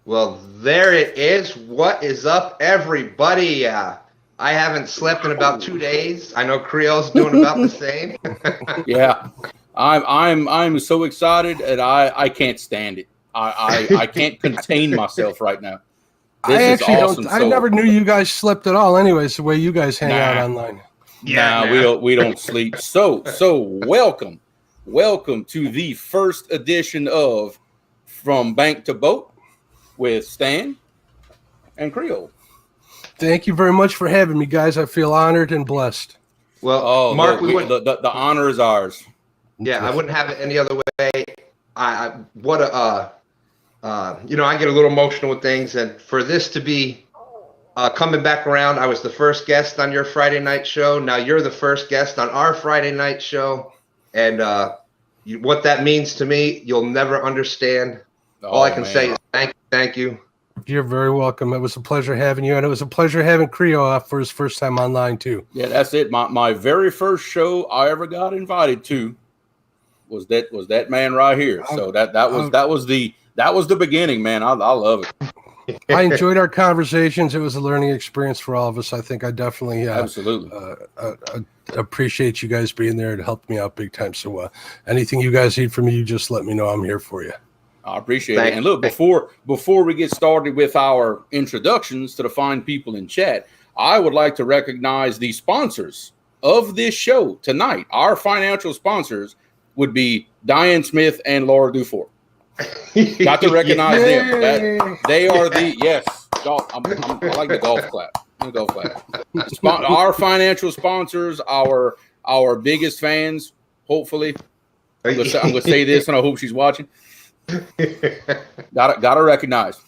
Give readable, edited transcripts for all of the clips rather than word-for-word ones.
Well, there it is. What is up, everybody? I haven't slept in about 2 days. I know Creole's doing about the same. Yeah, I'm so excited and I can't stand it. I can't contain myself right now. This I is actually awesome. don't. I never knew you guys slept at all. Anyways, the way you guys hang out online. Yeah, we don't sleep. So welcome to the first edition of From Bank to Boat with Stan and Creole. Thank you very much for having me, guys. I feel honored and blessed. Well, Mark, the honor is ours. Yeah, I wouldn't have it any other way. I get a little emotional with things, and for this to be coming back around, I was the first guest on your Friday night show. Now you're the first guest on our Friday night show, and what that means to me, you'll never understand. All I can say is thank you. You're very welcome. It was a pleasure having you, and it was a pleasure having Creole for his first time online too. Yeah, that's it. My very first show I ever got invited to was that man right here. So that was the beginning, man. I love it. I enjoyed our conversations. It was a learning experience for all of us. I think I definitely absolutely appreciate you guys being there to help me out big time. So anything you guys need from me, you just let me know. I'm here for you. I appreciate it. And look, before we get started with our introductions to the fine people in chat, I would like to recognize the sponsors of this show tonight. Our financial sponsors would be Diane Smith and Laura Dufour. Got to recognize them. They are the I like the golf clap. Our financial sponsors, our biggest fans. Hopefully, I'm gonna say this, and I hope she's watching. Gotta recognize.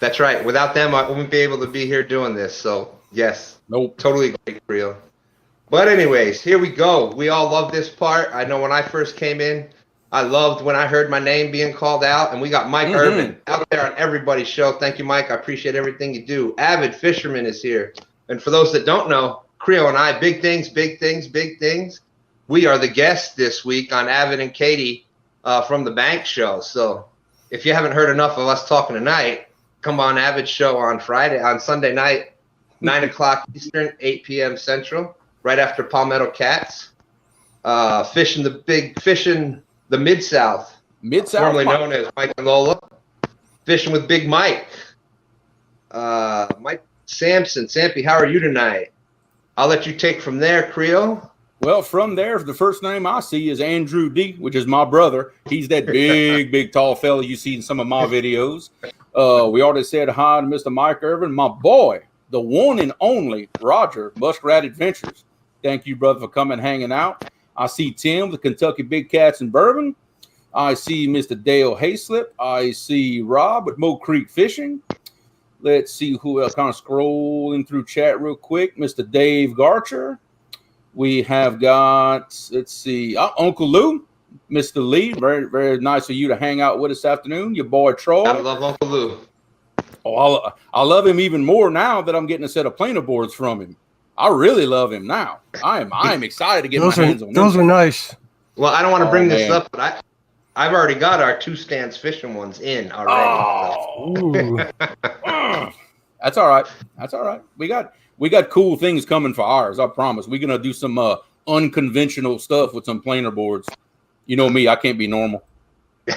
That's right. Without them, I wouldn't be able to be here doing this. So yes, totally agree, Creole. But anyways, here we go. We all love this part. I know when I first came in, I loved when I heard my name being called out, and we got Mike Urban out there on everybody's show. Thank you, Mike. I appreciate everything you do. Avid Fisherman is here. And for those that don't know, Creole and I, big things. We are the guests this week on Avid and Katie from the Bank Show. So if you haven't heard enough of us talking tonight, come on Avid Show on Sunday night, 9 o'clock Eastern, 8 p.m. Central, right after Palmetto Cats. Fishing the Mid-South, formerly known as Mike and Lola. Fishing with Big Mike. Mike Sampson. Sampy, how are you tonight? I'll let you take from there, Creole. Well, from there, the first name I see is Andrew D., which is my brother. He's that big, tall fella you see in some of my videos. We already said hi to Mr. Mike Irvin. My boy, the one and only Roger, Muskrat Adventures. Thank you, brother, for coming hanging out. I see Tim, the Kentucky Big Cats and Bourbon. I see Mr. Dale Hayslip. I see Rob with Mo Creek Fishing. Let's see who else. Kind of scrolling through chat real quick. Mr. Dave Garcher. We have got, let's see, Uncle Lou, Mr. Lee. Very, very nice of you to hang out with us this afternoon. Your boy Troy. I love Uncle Lou. Oh, I love him even more now that I'm getting a set of planer boards from him. I really love him now. I'm excited to get my hands on them. Those are nice. Well, I don't want to bring this up, but I've already got our 2 stands fishing ones in already. That's all right. We got cool things coming for ours. I promise. We're gonna do some unconventional stuff with some planer boards. You know me, I can't be normal. All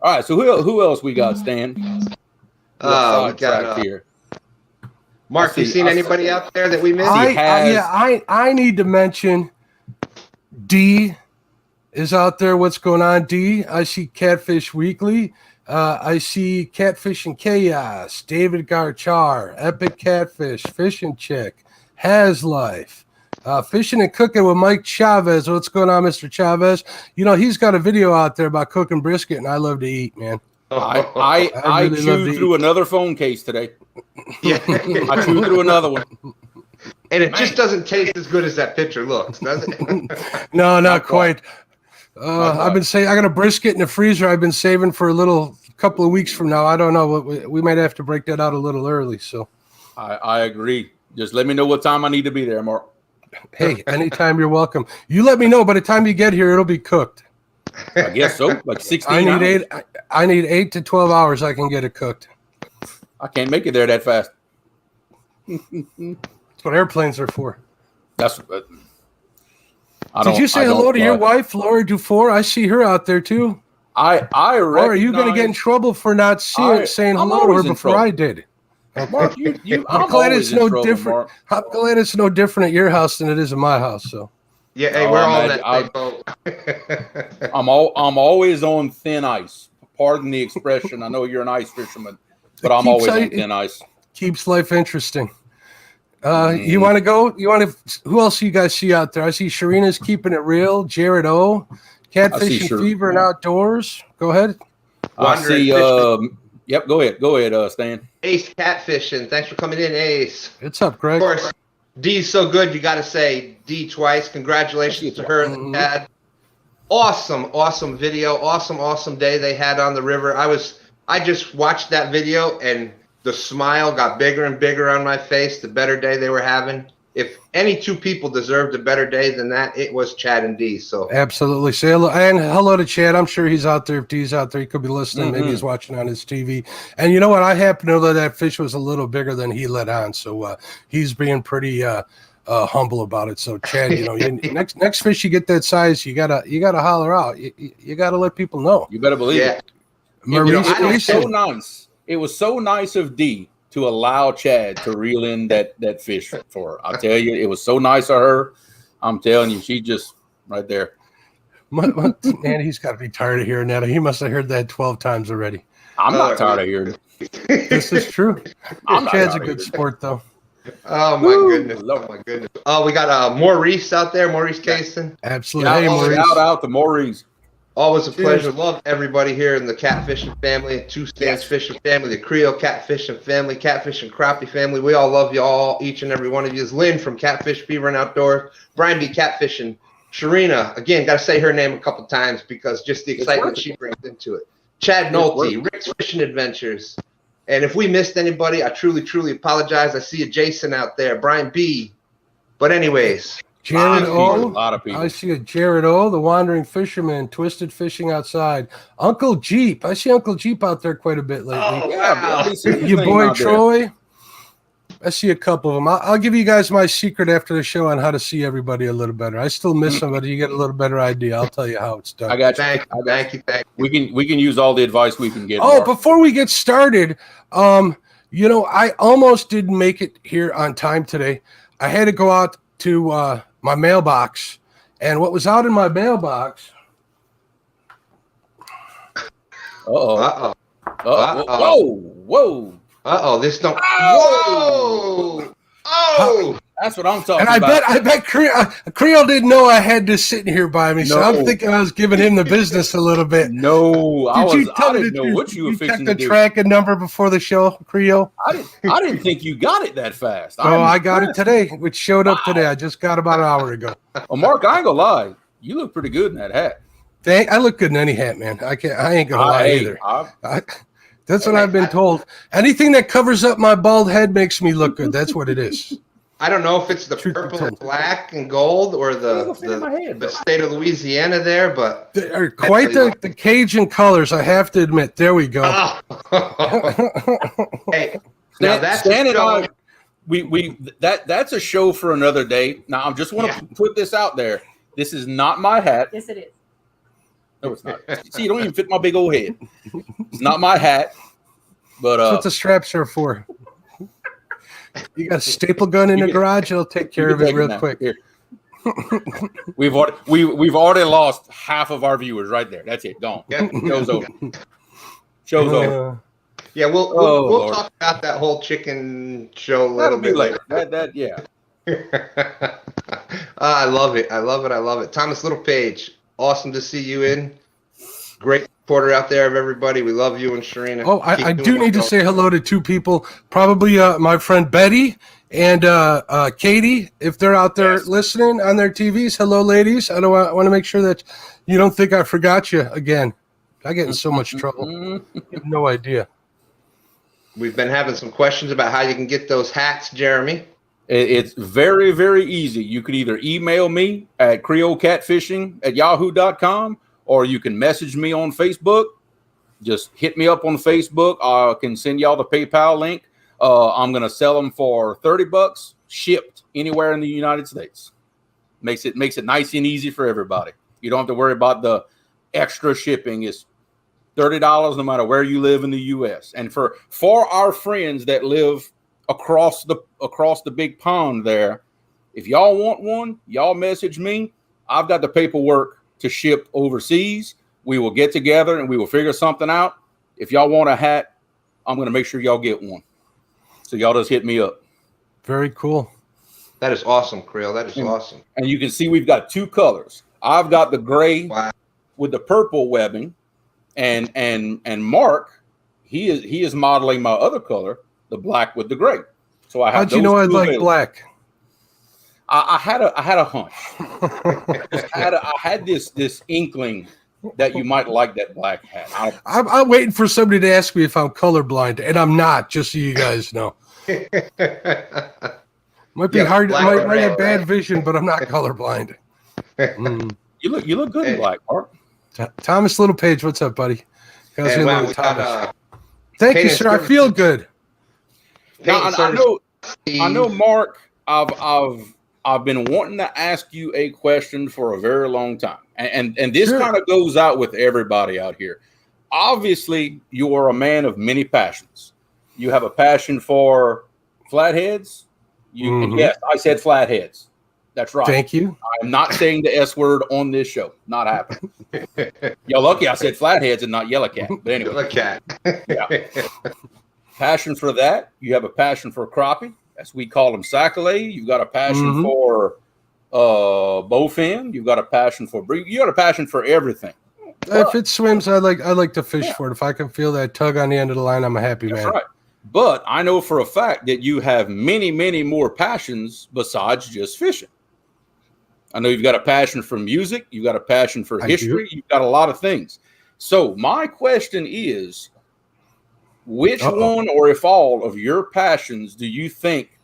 right. So who else we got, Stan? We got here. Mark, you seen anybody out there that we missed? I need to mention D is out there. What's going on, D? I see Catfish Weekly. I see Catfish and Chaos, David Garchar, Epic Catfish, Fishing Chick, Has Life, Fishing and Cooking with Mike Chavez. What's going on, Mr. Chavez? You know, he's got a video out there about cooking brisket, and I love to eat, man. I really chewed through another phone case today. Yeah, I chewed through another one. And it just doesn't taste as good as that picture looks, does it? No, not quite. I've been saying I got a brisket in the freezer. I've been saving for a couple of weeks from now. I don't know. We might have to break that out a little early. So, I agree. Just let me know what time I need to be there, Mark. Hey, anytime you're welcome. You let me know. By the time you get here, it'll be cooked. I guess so. Like 16 I need hours. I need 8 to 12 hours. I can get it cooked. I can't make it there that fast. That's what airplanes are for. That's. Did you say hello to your wife, Laura Dufour? I see her out there too. I Or are you going to get in trouble for not saying hello to her before I did? Mark, I'm glad it's no different. I'm glad it's no different at your house than it is at my house. So. Yeah, hey, we're all in that boat. I'm always on thin ice. Pardon the expression. I know you're an ice fisherman, but I'm always on thin ice. Keeps life interesting. You want to go? Who else you guys see out there? I see Sharina's keeping it real. Jared O, Catfishing Fever and Outdoors. Go ahead. I see. Yep. Go ahead, Stan. Ace Catfishing. Thanks for coming in, Ace. What's up, Greg? Of course, D's so good. You got to say D twice. Congratulations to her and the dad. Awesome video. Awesome day they had on the river. I just watched that video and the smile got bigger and bigger on my face the better day they were having. If any two people deserved a better day than that, it was Chad and D. So absolutely. Say hello, and hello to Chad. I'm sure he's out there. If D's out there, he could be listening. Maybe he's watching on his TV. And you know what? I happen to know that fish was a little bigger than he let on. So he's being pretty humble about it. So Chad, next fish you get that size, you gotta holler out. You gotta let people know. You better believe it. Maurice, it was so nice. It was so nice of D to allow Chad to reel in that fish for her. I'll tell you, it was so nice of her. I'm telling you, she just right there. Man, he's got to be tired of hearing that. He must have heard that 12 times already. I'm not tired of hearing it. This is true. Chad's a good sport, though. Oh my goodness. Oh, we got Maurice out there, Maurice Cason. Absolutely. Hey, Maurice. Shout out to Maurice. Always a pleasure. Love everybody here in the Catfishing family, Two Stands Fishing family, the Creole Catfishing family, Catfish and Crappie family. We all love you all, each and every one of you. Is Lynn from Catfish Fever and Outdoors, Brian B. Catfishing, Sharina, again, got to say her name a couple times because just the excitement she brings into it. Chad Nolte, Rick's Fishing Adventures. And if we missed anybody, I truly apologize. I see a Jason out there, Brian B. But anyways. Jared O. A lot of people. I see a Jared O, the Wandering Fisherman, Twisted Fishing Outside. Uncle Jeep. I see Uncle Jeep out there quite a bit lately. Oh, wow. Your boy Troy. I see a couple of them. I'll give you guys my secret after the show on how to see everybody a little better. I still miss somebody. You get a little better idea. I'll tell you how it's done. I got you. Thank you. We can use all the advice we can get. Oh, before we get started, I almost didn't make it here on time today. I had to go out to my mailbox, and what was out in my mailbox? Whoa! This don't. Whoa! Oh! That's what I'm talking about. And I bet Creole didn't know I had this sitting here by me, so I'm thinking I was giving him the business a little bit. No, I didn't know what you were fixing to do. You checked the tracking number before the show, Creole? I didn't think you got it that fast. I got it today, which showed up today. I just got about an hour ago. Well, Mark, I ain't gonna lie. You look pretty good in that hat. I look good in any hat, man. I ain't gonna lie either. That's what I've been told. Anything that covers up my bald head makes me look good. That's what it is. I don't know if it's the purple and black and gold or the state of Louisiana there, but they're quite the Cajun colors, I have to admit. There we go. Hey, now that's Stan and I, that's a show for another day. Now I just want to put this out there. This is not my hat. Yes, it is. No, it's not. See, you don't even fit my big old head. It's not my hat, but that's what the straps are for. You got a staple gun in the garage; it'll take care of it real quick. Here. We've already lost half of our viewers right there. That's it. Gone. Yeah. Show's over. Show's over. Yeah, we'll talk about that whole chicken show a little bit later. I love it. Thomas Littlepage, awesome to see you in. Great reporter out there of everybody. We love you and Sharina. Oh, I do need to say hello to two people. Probably my friend Betty and Katie, if they're out there listening on their TVs. Hello, ladies. I want to make sure that you don't think I forgot you again. I get in so much trouble. You have no idea. We've been having some questions about how you can get those hats, Jeremy. It's very, very easy. You could either email me at creolecatfishing@yahoo.com, or you can message me on Facebook. Just hit me up on Facebook. I can send y'all the PayPal link. I'm going to sell them for $30 shipped anywhere in the United States. Makes it nice and easy for everybody. You don't have to worry about the extra shipping. It's $30 no matter where you live in the U.S. And for our friends that live across the big pond there, if y'all want one, y'all message me. I've got the paperwork to ship overseas. We will get together and we will figure something out. If y'all want a hat, I'm going to make sure y'all get one. So y'all just hit me up. Very cool. That is awesome, Creole. That is awesome. And you can see we've got two colors. I've got the gray with the purple webbing, and Mark, he is modeling my other color, the black with the gray. So I have. How'd you know I like black? I had a hunch. I had this inkling that you might like that black hat. I'm waiting for somebody to ask me if I'm colorblind, and I'm not. Just so you guys know. Might be hard. Might have bad vision, but I'm not colorblind. You look good in black, Mark. Thomas Littlepage, what's up, buddy? Hey, wow, got, thank you, sir. I feel good. Now, I know, Mark. I've been wanting to ask you a question for a very long time, and this kind of goes out with everybody out here. Obviously, you are a man of many passions. You have a passion for flatheads. And yes, I said flatheads. That's right. Thank you. I'm not saying the S word on this show. Not happening. You're lucky I said flatheads and not yellow cat. But anyway, yellow cat. Yeah. Passion for that. You have a passion for crappie, as we call them, sac-a-lait. You've got a passion for bowfin. You've got a passion for you got a passion for everything. If it swims, I like to fish for it. If I can feel that tug on the end of the line, I'm a happy man. That's right. But I know for a fact that you have many, many more passions besides just fishing. I know you've got a passion for music. You've got a passion for history. You've got a lot of things. So my question is, which one or if all of your passions do you think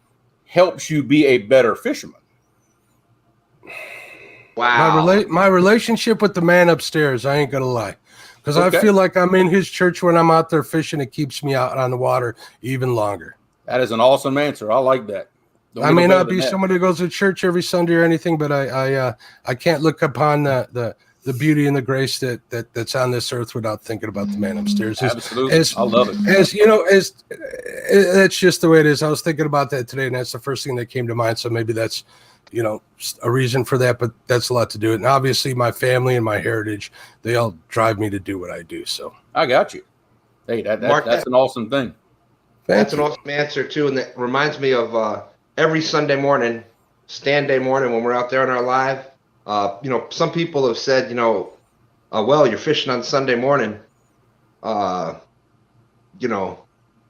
helps you be a better fisherman? Wow. My relationship with the man upstairs, I ain't going to lie. Because I feel like I'm in his church when I'm out there fishing. It keeps me out on the water even longer. That is an awesome answer. I like that. I may not be someone who goes to church every Sunday or anything, but I can't look upon the beauty and the grace that's on this earth without thinking about the man upstairs. Absolutely. I love it. That's just the way it is. I was thinking about that today, and that's the first thing that came to mind. So maybe that's a reason for that, but that's a lot to do it. And obviously my family and my heritage, they all drive me to do what I do. So I got you. Hey, that's an awesome thing. That's an awesome answer too. And that reminds me of every Sunday morning, stand day morning, when we're out there on our live, some people have said, well, you're fishing on Sunday morning, but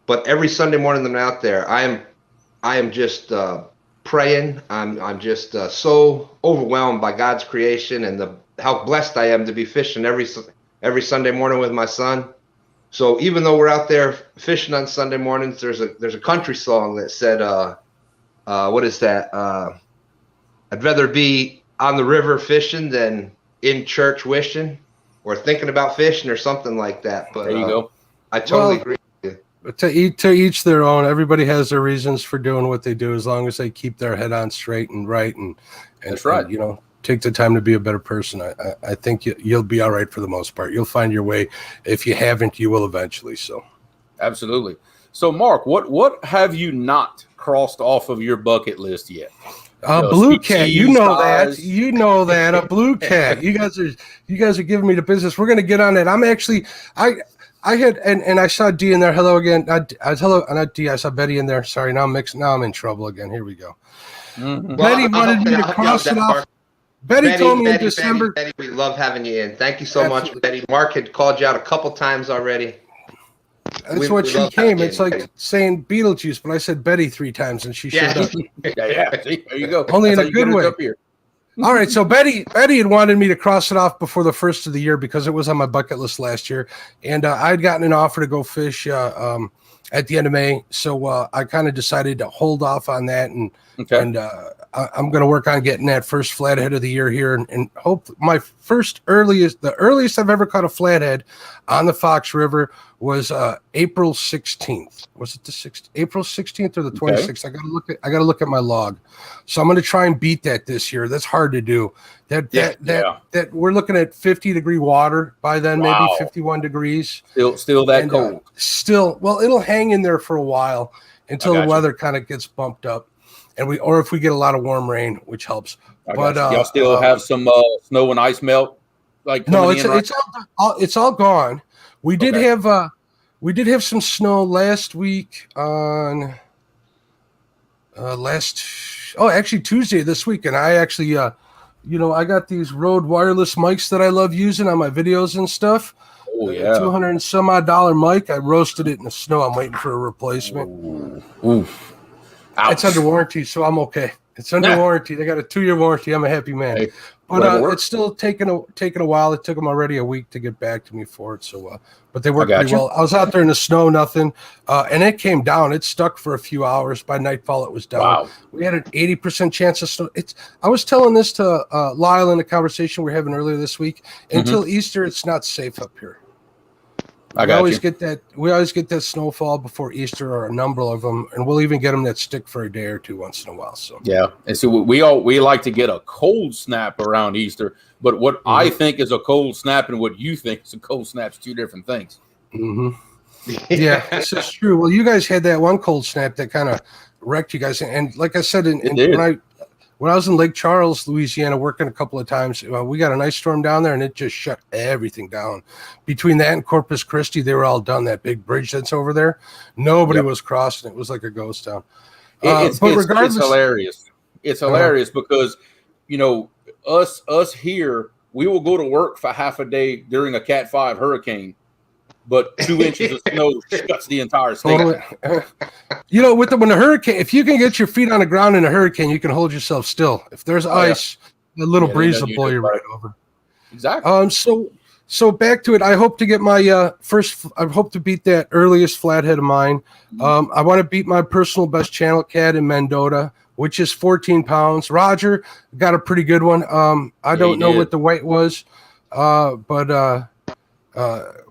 every Sunday morning that I'm out there, I am just, praying. I'm just so overwhelmed by God's creation and how blessed I am to be fishing every Sunday morning with my son. So even though we're out there fishing on Sunday mornings, there's a country song that said, what is that? I'd rather be on the river fishing than in church wishing or thinking about fishing or something like that. But there you go. I totally agree. To each their own. Everybody has their reasons for doing what they do, as long as they keep their head on straight and right, and that's right. And, take the time to be a better person. I think you'll be all right for the most part. You'll find your way. If you haven't, you will eventually. So, absolutely. So, Mark, what have you not crossed off of your bucket list yet? Blue cat, you know that a blue cat. You guys are giving me the business. We're gonna get on that. I'm actually I had and I saw D in there. Hello again. Hello, not D. I saw Betty in there. Sorry, now I'm in trouble again. Here we go. Mm-hmm. Betty wanted me to cross it off. Betty told me in December. Betty, we love having you in. Thank you so much, Betty. Mark had called you out a couple times already. That's what she came. It's like saying Beetlejuice, but I said Betty 3 times and she showed up. Yeah. See, there you go. Only in a good way. All right, so Betty had wanted me to cross it off before the first of the year because it was on my bucket list last year, and I'd gotten an offer to go fish at the end of May, so I kind of decided to hold off on that, and I'm going to work on getting that first flathead of the year here, and hope my the earliest I've ever caught a flathead on the Fox River was April 16th. Was it the 6th? April 16th or the 26th? Okay. I got to look at my log. So I'm going to try and beat that this year. That's hard to do. That we're looking at 50-degree water by then, maybe 51 degrees. Still that cold. Well, it'll hang in there for a while until the weather kind of gets bumped up. Or if we get a lot of warm rain, which helps. But y'all still have some snow and ice melt? No, it's all gone. We did have some snow last week on actually Tuesday this week, and I actually I got these Rode wireless mics that I love using on my videos and stuff. Oh yeah, $200 and some odd mic. I roasted it in the snow. I'm waiting for a replacement. Oof. Ouch. It's under warranty, so I'm okay. It's under warranty. They got a 2-year warranty. I'm a happy man. Hey, but it's still taking a while. It took them already a week to get back to me for it. So, but they worked pretty well. I was out there in the snow, nothing, and it came down. It stuck for a few hours. By nightfall, it was down. Wow. We had an 80% chance of snow. I was telling this to Lyle in a conversation we were having earlier this week. Until Easter, it's not safe up here. We always get that snowfall before Easter, or a number of them, and we'll even get them that stick for a day or two once in a while. So yeah, and so we like to get a cold snap around Easter, but what I think is a cold snap and what you think is a cold snap is two different things. Yeah, this is true. Well, you guys had that one cold snap that kind of wrecked you guys, and like I said, when I was in Lake Charles, Louisiana, working a couple of times, we got an ice storm down there, and it just shut everything down. Between that and Corpus Christi, they were all done. That big bridge that's over there, nobody was crossing. It was like a ghost town. It's hilarious. It's hilarious because, us here, we will go to work for half a day during a Cat 5 hurricane, but 2 inches of snow shuts the entire state. When the hurricane, if you can get your feet on the ground in a hurricane, you can hold yourself still. If there's ice, a little breeze will blow you right over. Exactly. So back to it. I hope to get my I hope to beat that earliest flathead of mine. I want to beat my personal best channel cat in Mendota, which is 14 pounds. Roger got a pretty good one. I don't know what the weight was, but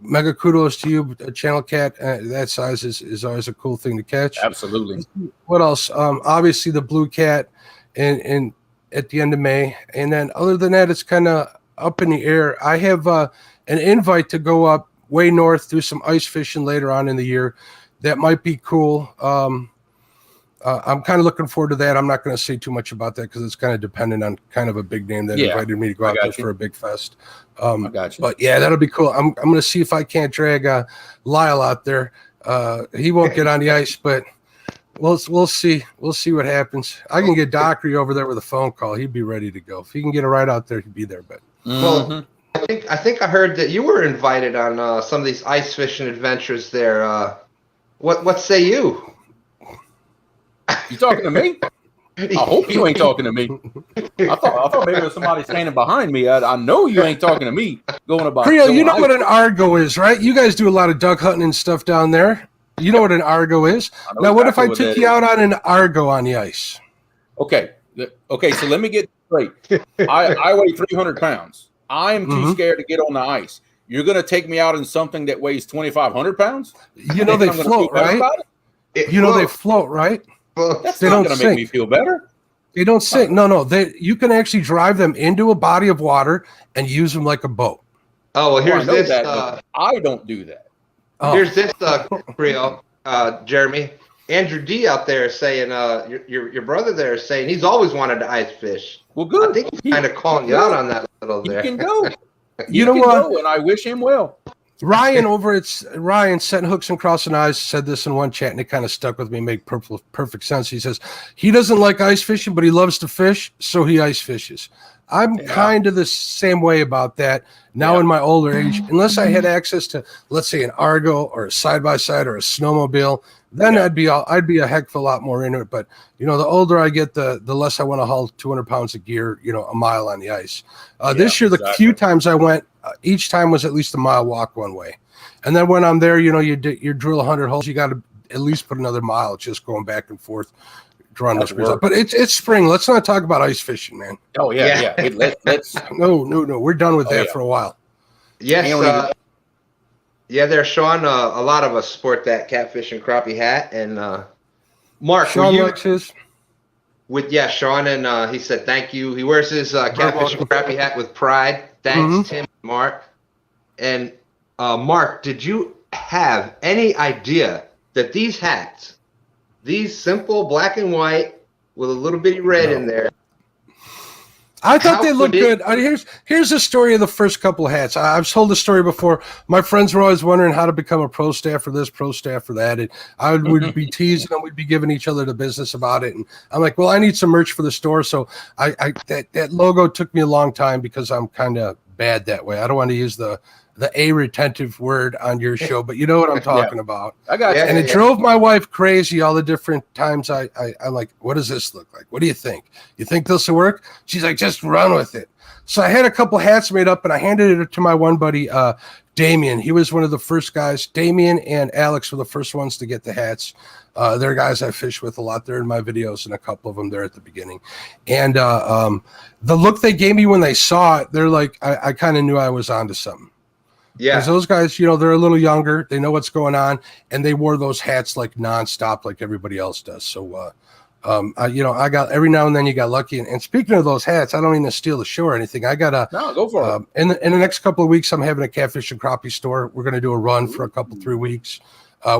mega kudos to you, channel cat. That size is always a cool thing to catch. Absolutely. What else? Obviously the blue cat and at the end of May. And then other than that, it's kind of up in the air. I have an invite to go up way north, do some ice fishing later on in the year. That might be cool. I'm kind of looking forward to that. I'm not going to say too much about that because it's kind of dependent on kind of a big name that invited me to go out there for a big fest. I got you. But yeah, that'll be cool. I'm going to see if I can't drag Lyle out there. He won't get on the ice, but we'll see. We'll see what happens. I can get Dockery over there with a phone call. He'd be ready to go. If he can get a ride out there, he'd be there. But well, I think I heard that you were invited on some of these ice fishing adventures there. What say you? You talking to me? I hope you ain't talking to me. I thought maybe there was somebody standing behind me. I know you ain't talking to me. Going about Creole, you know what an Argo is, right? You guys do a lot of duck hunting and stuff down there. You know what an Argo is. Now, what if I took you out on an Argo on the ice? Okay. So let me get straight. I weigh 300 pounds. I am too scared to get on the ice. You're going to take me out in something that weighs 2,500 pounds? You know they float, right? They float, right? That's not going to make me feel better. They don't sink. No. You can actually drive them into a body of water and use them like a boat. Oh, well, here's this. I don't do that. Here's this, Creole, Jeremy. Andrew D out there is saying, your brother there is saying he's always wanted to ice fish. Well, good. I think he's kind of calling you out on that a little there. You can go. You know what? And I wish him well. Ryan over at Ryan Setting Hooks and Crossing Eyes said this in one chat, and it kind of stuck with me. Made perfect sense. He says he doesn't like ice fishing, but he loves to fish, so he ice fishes. I'm kind of the same way about that now in my older age. Unless I had access to, let's say, an Argo or a side-by-side or a snowmobile, then I'd be a heck of a lot more into it. But the older I get, the less I want to haul 200 pounds of gear, a mile on the ice. This year, the few times I went, each time was at least a mile walk one way. And then when I'm there, you drill 100 holes, you got to at least put another mile just going back and forth, drawing whispers up. But it's spring. Let's not talk about ice fishing, man. Oh yeah. Let's no. We're done with that for a while. Yes. There, Sean. A lot of us sport that Catfish and Crappie hat, and Mark, Sean likes his. Sean, and he said thank you. He wears his Catfish and Crappie hat with pride. Thanks, Tim and Mark. And Mark, did you have any idea that these hats, these simple black and white with a little bitty red in there, I thought they looked good. Here's the story of the first couple of hats. I've told the story before. My friends were always wondering how to become a pro staff for this, pro staff for that. And I would be teasing them. We'd be giving each other the business about it. And I'm like, well, I need some merch for the store. So that logo took me a long time because I'm kind of bad that way. I don't want to use the retentive word on your show, but you know what I'm talking about. I got you. And it drove my wife crazy all the different times I'm like, what does this look like? What do you think? You think this will work? She's like, just run with it. So I had a couple hats made up and I handed it to my one buddy, Damien. He was one of the first guys. Damien and Alex were the first ones to get the hats. They're guys I fish with a lot. They're in my videos and a couple of them there at the beginning. And the look they gave me when they saw it, they're like, I kind of knew I was onto something. Yeah, because those guys, they're a little younger. They know what's going on, and they wore those hats like nonstop, like everybody else does. So, I got every now and then you got lucky. And speaking of those hats, I don't mean to steal the show or anything. I got go for it. In the next couple of weeks, I'm having a Catfish and Crappie store. We're going to do a run for 3 weeks. We're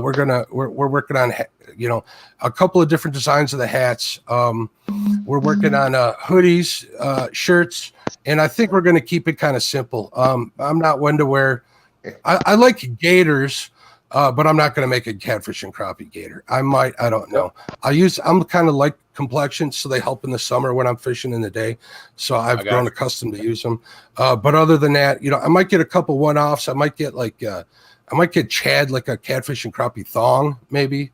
working on a couple of different designs of the hats. We're working on hoodies, shirts. And I think we're going to keep it kind of simple. I'm not one to wear. I like gaiters, but I'm not going to make a Catfish and Crappie gaiter. I might. I don't know. I'm kind of like complexion, so they help in the summer when I'm fishing in the day. So I've grown accustomed to use them. But other than that, I might get a couple one-offs. I might get Chad like a Catfish and Crappie thong, maybe.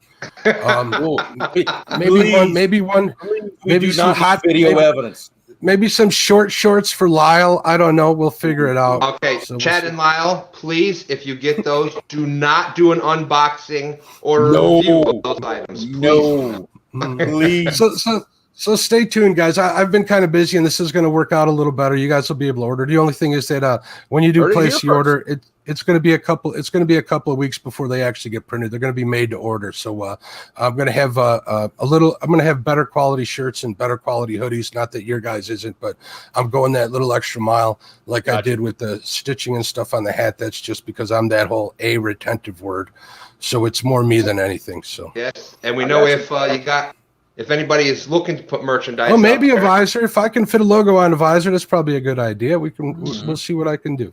Maybe some hot video evidence. Maybe some short shorts for Lyle. I don't know. We'll figure it out. Okay, so Chad and Lyle, please, if you get those, do not do an unboxing or review of those items. Please. Please. So stay tuned, guys. I've been kind of busy, and this is going to work out a little better. You guys will be able to order. The only thing is that when you do place the order, it's going to be a couple. It's going to be a couple of weeks before they actually get printed. They're going to be made to order. So I'm going to have I'm going to have better quality shirts and better quality hoodies. Not that your guys isn't, but I'm going that little extra mile, like I did with the stitching and stuff on the hat. That's just because I'm that whole retentive word. So it's more me than anything. So yes, and we know if anybody is looking to put merchandise, maybe a visor. If I can fit a logo on a visor, that's probably a good idea. We'll see what I can do.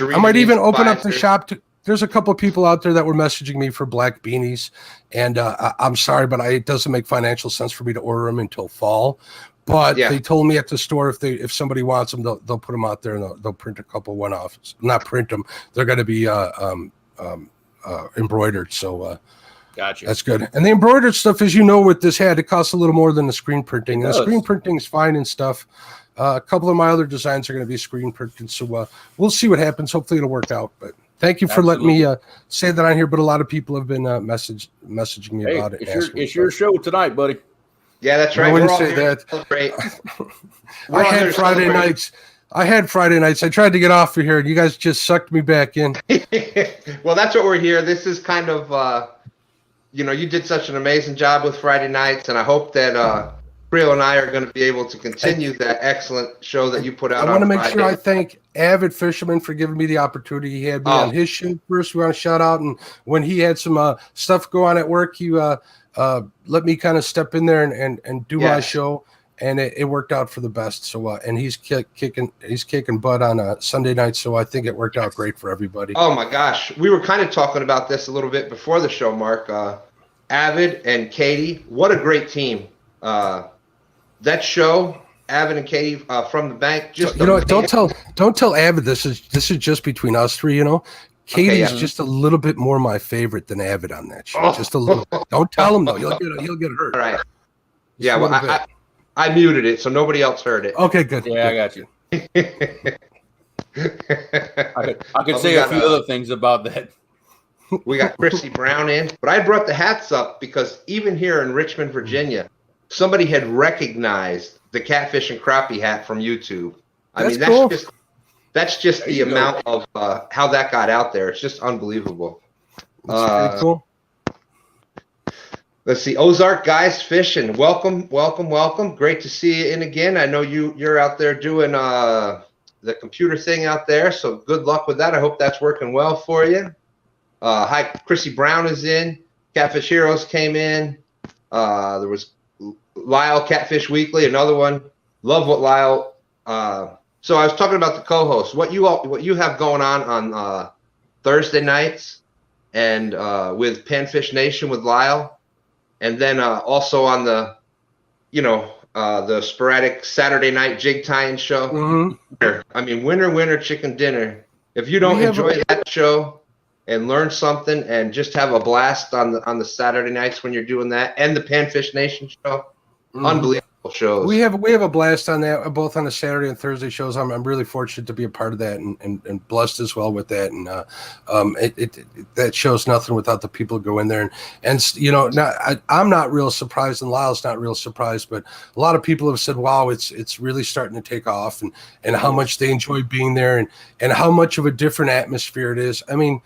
I might even open up the shop. There's a couple of people out there that were messaging me for black beanies, and I'm sorry, but it doesn't make financial sense for me to order them until fall. But they told me at the store if somebody wants them, they'll put them out there and they'll print a couple one-offs. Not print them; they're going to be embroidered. So. Gotcha. That's good. And the embroidered stuff, as you know, with this hat, it costs a little more than the screen printing. And the screen printing is fine and stuff. A couple of my other designs are going to be screen printed. So we'll see what happens. Hopefully it'll work out. But thank you for letting me say that on here. But a lot of people have been messaging me about it. It's your show tonight, buddy. Yeah, that's right. I wouldn't say that. Great. I had Friday nights. I tried to get off of here, and you guys just sucked me back in. Well, that's what we're here. This is kind of... you did such an amazing job with Friday nights, and I hope that Creole and I are going to be able to continue that excellent show that you put out. I want to make sure I thank Avid Fisherman for giving me the opportunity. He had me on his show first. We want to shout out, and when he had some stuff go on at work, he let me kind of step in there and do my show, and it worked out for the best. So and he's kicking butt on Sunday night, so I think it worked out great for everybody. Oh my gosh, we were kind of talking about this a little bit before the show, Mark. Avid and Katie, what a great team. That show, Avid and Katie from the bank, just don't tell Avid this is just between us three. Katie's just a little bit more my favorite than Avid on that show. Just a little. Don't tell him though; he'll get hurt. All right. Yeah, well, I muted it so nobody else heard it. Okay, good. Yeah, I got you. I could say a few other things about that. We got Chrissy Brown in, but I brought the hats up because even here in Richmond, Virginia, somebody had recognized the Catfish and Crappie hat from YouTube. That's cool. That's just the amount of how that got out there. It's just unbelievable. That's pretty cool. Let's see, Ozark Guys Fishing. Welcome, welcome, welcome. Great to see you in again. I know you're out there doing the computer thing out there, so good luck with that. I hope that's working well for you. Hi, Chrissy Brown is in. Catfish Heroes came in. There was Lyle, Catfish Weekly, another one. Love what Lyle. So I was talking about the co-hosts. What you have going on Thursday nights, and with Panfish Nation with Lyle. And then also on the, the sporadic Saturday night jig tying show. Mm-hmm. I mean, winner, chicken dinner. If you don't enjoy that show and learn something and just have a blast on the Saturday nights when you're doing that, and the Panfish Nation show, unbelievable shows. We have a blast on that, both on the Saturday and Thursday shows. I'm really fortunate to be a part of that and blessed as well with that. And that shows nothing without the people who go in there. And I'm not real surprised, and Lyle's not real surprised, but a lot of people have said, wow, it's really starting to take off, and how much they enjoy being there, and how much of a different atmosphere it is. I mean,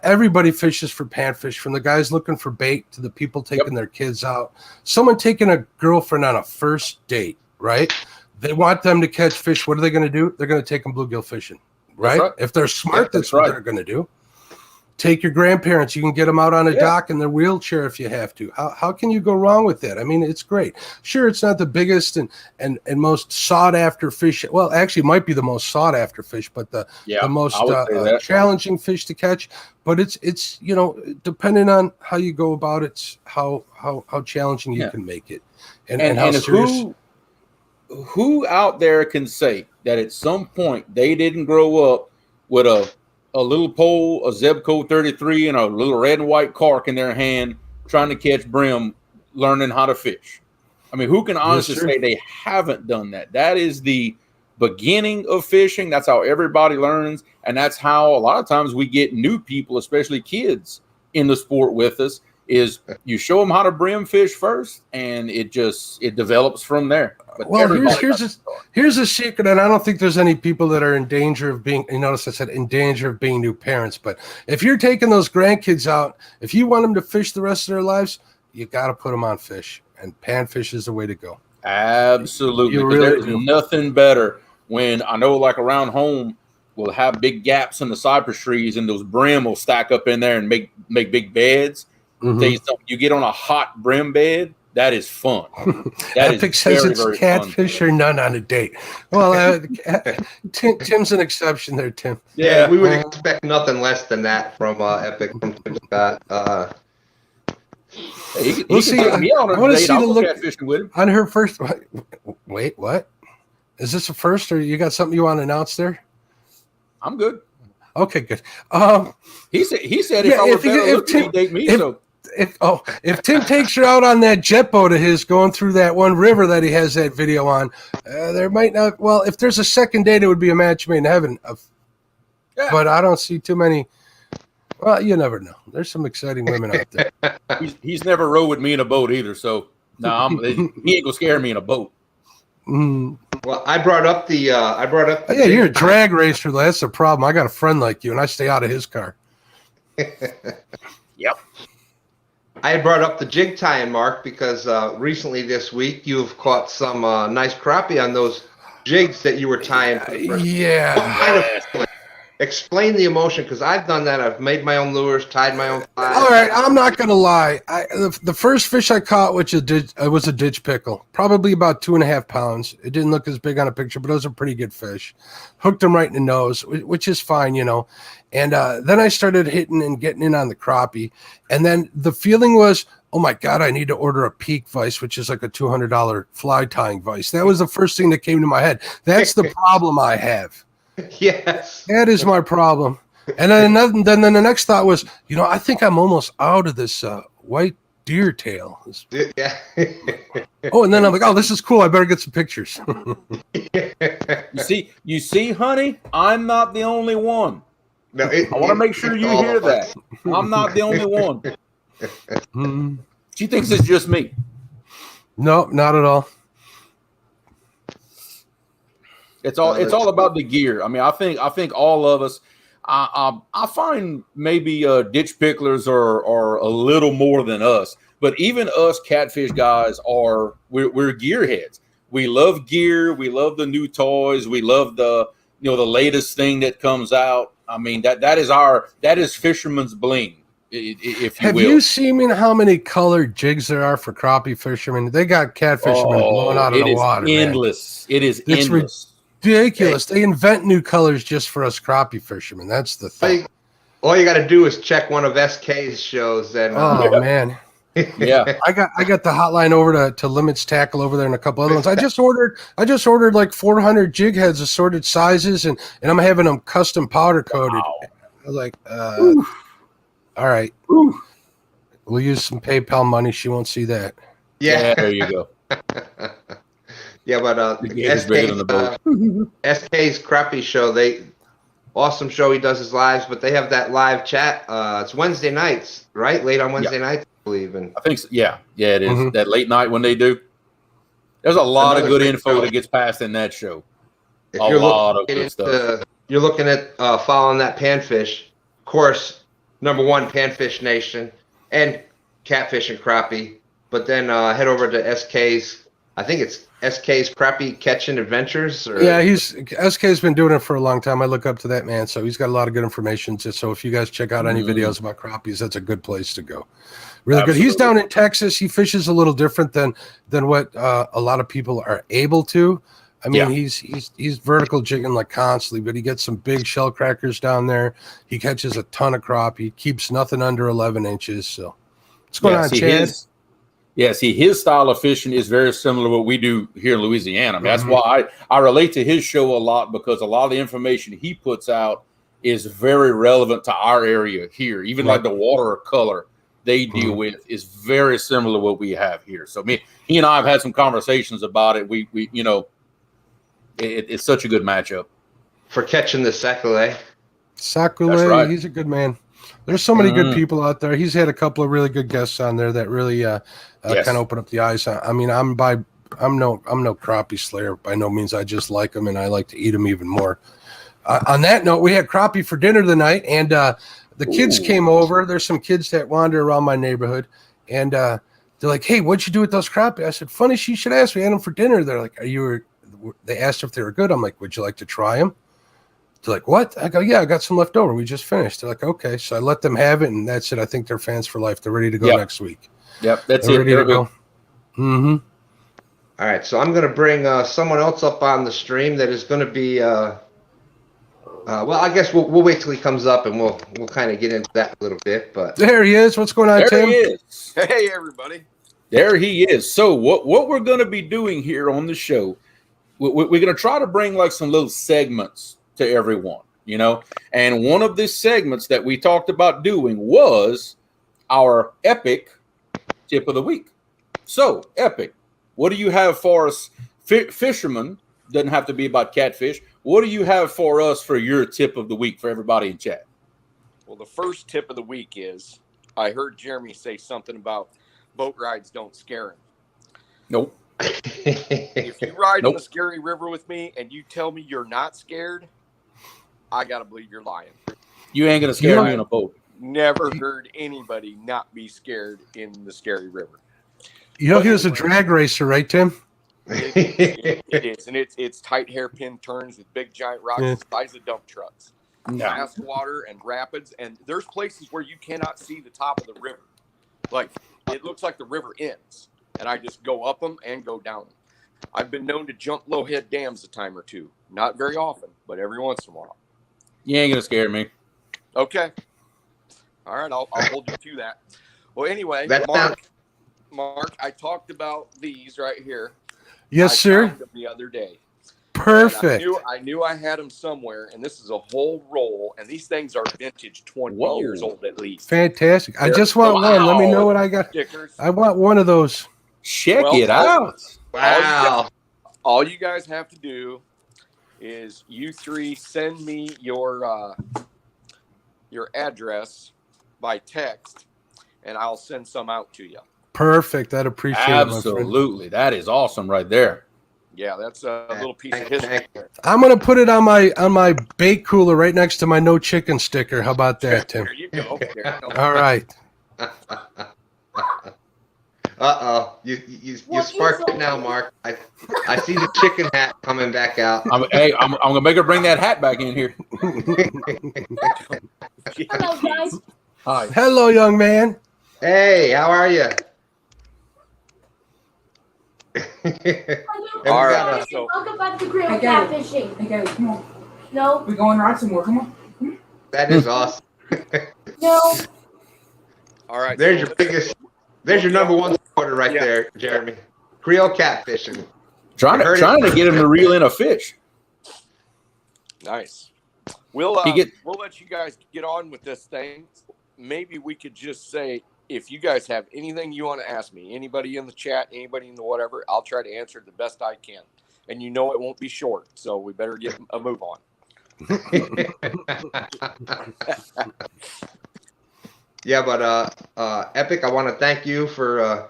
everybody fishes for panfish, from the guys looking for bait to the people taking their kids out. Someone taking a girlfriend on a first date, right? They want them to catch fish. What are they going to do? They're going to take them bluegill fishing, right? If they're smart, that's what they're going to do. Take your grandparents. You can get them out on a dock in their wheelchair if you have to. How can you go wrong with that? I mean, it's great. Sure, it's not the biggest and most sought after fish. Well, actually, it might be the most sought after fish, but the most challenging fish to catch. But it's depending on how you go about it, how challenging you can make it, and how serious. Who out there can say that at some point they didn't grow up with a little pole, a Zebco 33, and a little red and white cork in their hand, trying to catch brim, learning how to fish? I mean, who can honestly say they haven't done that? That is the beginning of fishing. That's how everybody learns, and that's how a lot of times we get new people, especially kids, in the sport with us. Is you show them how to brim fish first, and it develops from there. But well, here's a secret, and I don't think there's any people that are in danger of being. You notice I said in danger of being new parents. But if you're taking those grandkids out, if you want them to fish the rest of their lives, you got to put them on fish, and panfish is the way to go. Absolutely, there's nothing better when I know, like around home, we'll have big gaps in the cypress trees, and those brim will stack up in there and make big beds. You get on a hot brim bed, that is fun. Epic says it's catfish or none on a date. Well, Tim's an exception there, Tim. Yeah, we would expect nothing less than that from Epic, from Tim Scott. I want to see the look catfishing with him. On her first. Wait, what? Is this a first, or you got something you want to announce there? I'm good. Okay, good. He said if I were better looking, he'd date me. If Tim takes her out on that jet boat of his going through that one river that he has that video on, there might not. Well, if there's a second date, it would be a match made in heaven. But I don't see too many. Well, you never know. There's some exciting women out there. He's never rowed with me in a boat either, so he ain't gonna scare me in a boat. Well, I brought up the. You're a drag racer. That's the problem. I got a friend like you, and I stay out of his car. Yep. I had brought up the jig tying, Mark, because recently this week you've caught some nice crappie on those jigs that you were tying. For the first Yeah. Explain the emotion, because I've done that. I've made my own lures, tied my own flies. All right, I'm not going to lie. The first fish I caught, which was a ditch pickle, probably about 2.5 pounds. It didn't look as big on a picture, but it was a pretty good fish. Hooked him right in the nose, which is fine, And then I started hitting and getting in on the crappie. And then the feeling was, oh, my God, I need to order a peak vise, which is like a $200 fly tying vise. That was the first thing that came to my head. That's the problem I have. Yes, that is my problem. And then the next thought was, I think I'm almost out of this white deer tail. Yeah. And then I'm like, oh, this is cool. I better get some pictures. You see, honey, I'm not the only one. No, I want to make sure you hear that. I'm not the only one. She thinks it's just me. No, not at all. It's all about the gear. I mean, I think all of us. I find maybe ditch picklers are a little more than us, but even us catfish guys we're gearheads. We love gear. We love the new toys. We love the latest thing that comes out. I mean that is fisherman's bling. If you Have you seen how many colored jigs there are for crappie fishermen? They got catfishermen blowing out of the water. Endless. Man. It is endless. Ridiculous. Hey. They invent new colors just for us crappie fishermen. That's the thing. All you got to do is check one of SK's shows, and man, yeah. I got the hotline over to Limits Tackle over there and a couple other ones. I just ordered like 400 jig heads, assorted sizes, and I'm having them custom powder coated. Wow. I was like, all right, we'll use some PayPal money. She won't see that. Yeah, there you go. Yeah, but SK's Crappie show, awesome show. He does his lives, but they have that live chat. It's Wednesday nights, right? Late on Wednesday nights, I believe. And I think so. Yeah, it is. Mm-hmm. That late night when they do. There's a lot of good info that gets passed in that show. If a lot of good stuff. You're looking at following that panfish, of course. Number one, Panfish Nation and Catfish and Crappie. But then head over to SK's. I think it's SK's Crappie Catching Adventures. Yeah, SK's been doing it for a long time. I look up to that man, so he's got a lot of good information. So if you guys check out any videos about crappies, that's a good place to go. Really Absolutely. Good. He's down in Texas. He fishes a little different than what a lot of people are able to. I mean, he's vertical jigging like constantly, but he gets some big shell crackers down there. He catches a ton of crappie. Keeps nothing under 11 inches. So what's going on, Chad? His style of fishing is very similar to what we do here in Louisiana. I mean, that's why I relate to his show a lot, because a lot of the information he puts out is very relevant to our area here. Even like the water color they deal with is very similar to what we have here. So he and I have had some conversations about it. We it's such a good matchup for catching the sac-a-lait. Right. He's a good man. There's so many good people out there. He's had a couple of really good guests on there that really kind of open up the eyes. I mean, I'm no crappie slayer by no means. I just like them, and I like to eat them even more. On that note, we had crappie for dinner tonight, and the kids came over. There's some kids that wander around my neighborhood, and they're like, "Hey, what'd you do with those crappie?" I said, "Funny, she should ask. We had them for dinner." They're like, They asked if they were good. I'm like, "Would you like to try them?" They're like, "What?" I go, "Yeah, I got some left over. We just finished." They're like, "Okay." So I let them have it, and that's it. I think they're fans for life. They're ready to go next week. Yep, that's They're ready to go. Mm-hmm. All right, so I'm going to bring someone else up on the stream that is going to be. Well, I guess we'll wait till he comes up, and we'll kind of get into that a little bit. But there he is. What's going on, there Tim? He is. Hey, everybody. There he is. So what we're going to be doing here on the show, we're going to try to bring like some little segments to everyone, and one of the segments that we talked about doing was our epic tip of the week. So epic, what do you have for us fishermen? Doesn't have to be about catfish. What do you have for us for your tip of the week for everybody in chat? Well, the first tip of the week is, I heard Jeremy say something about boat rides don't scare him. Nope. If you ride in the scary river with me and you tell me you're not scared, I got to believe you're lying. You ain't going to scare me in a boat. Never heard anybody not be scared in the scary river. Here's a drag racer, right, Tim? It is, and it's tight hairpin turns with big giant rocks the size of dump trucks. Fast water and rapids, and there's places where you cannot see the top of the river. Like, it looks like the river ends, and I just go up them and go down them. I've been known to jump low head dams a time or two. Not very often, but every once in a while. You ain't gonna scare me. Okay. All right, I'll hold you to that. Well, anyway, Mark, I talked about these right here. Yes, sir. Found them the other day. Perfect. I knew I had them somewhere, and this is a whole roll, and these things are vintage, 20 years old at least. Fantastic. I just want one. Let me know what I got. Stickers. I want one of those. Check it out. Wow. All you guys have to do is you three send me your address by text, and I'll send some out to you. Perfect. I'd appreciate it, my friend. Absolutely. That is awesome right there. Yeah, that's a little piece of history. I'm gonna put it on my bake cooler right next to my no chicken sticker. How about that, Tim? There you go. All right. You sparked it now, Mark. I see the chicken hat coming back out. I'm gonna make her bring that hat back in here. Hello, guys. Hi. Hello, young man. Hey, how are you? All right. So, welcome back to Creole Hey, Catfishing. Hey guys, come on. No, We're going right somewhere. Come on. That is awesome. no. All right. There's so your biggest. There's your number one supporter right there, Jeremy. Creole Catfishing. Trying to get him to reel in a fish. Nice. We'll let you guys get on with this thing. Maybe we could just say, if you guys have anything you want to ask me, anybody in the chat, anybody in the whatever, I'll try to answer the best I can. And you know it won't be short, so we better get a move on. Yeah, but Epic, I want to thank you for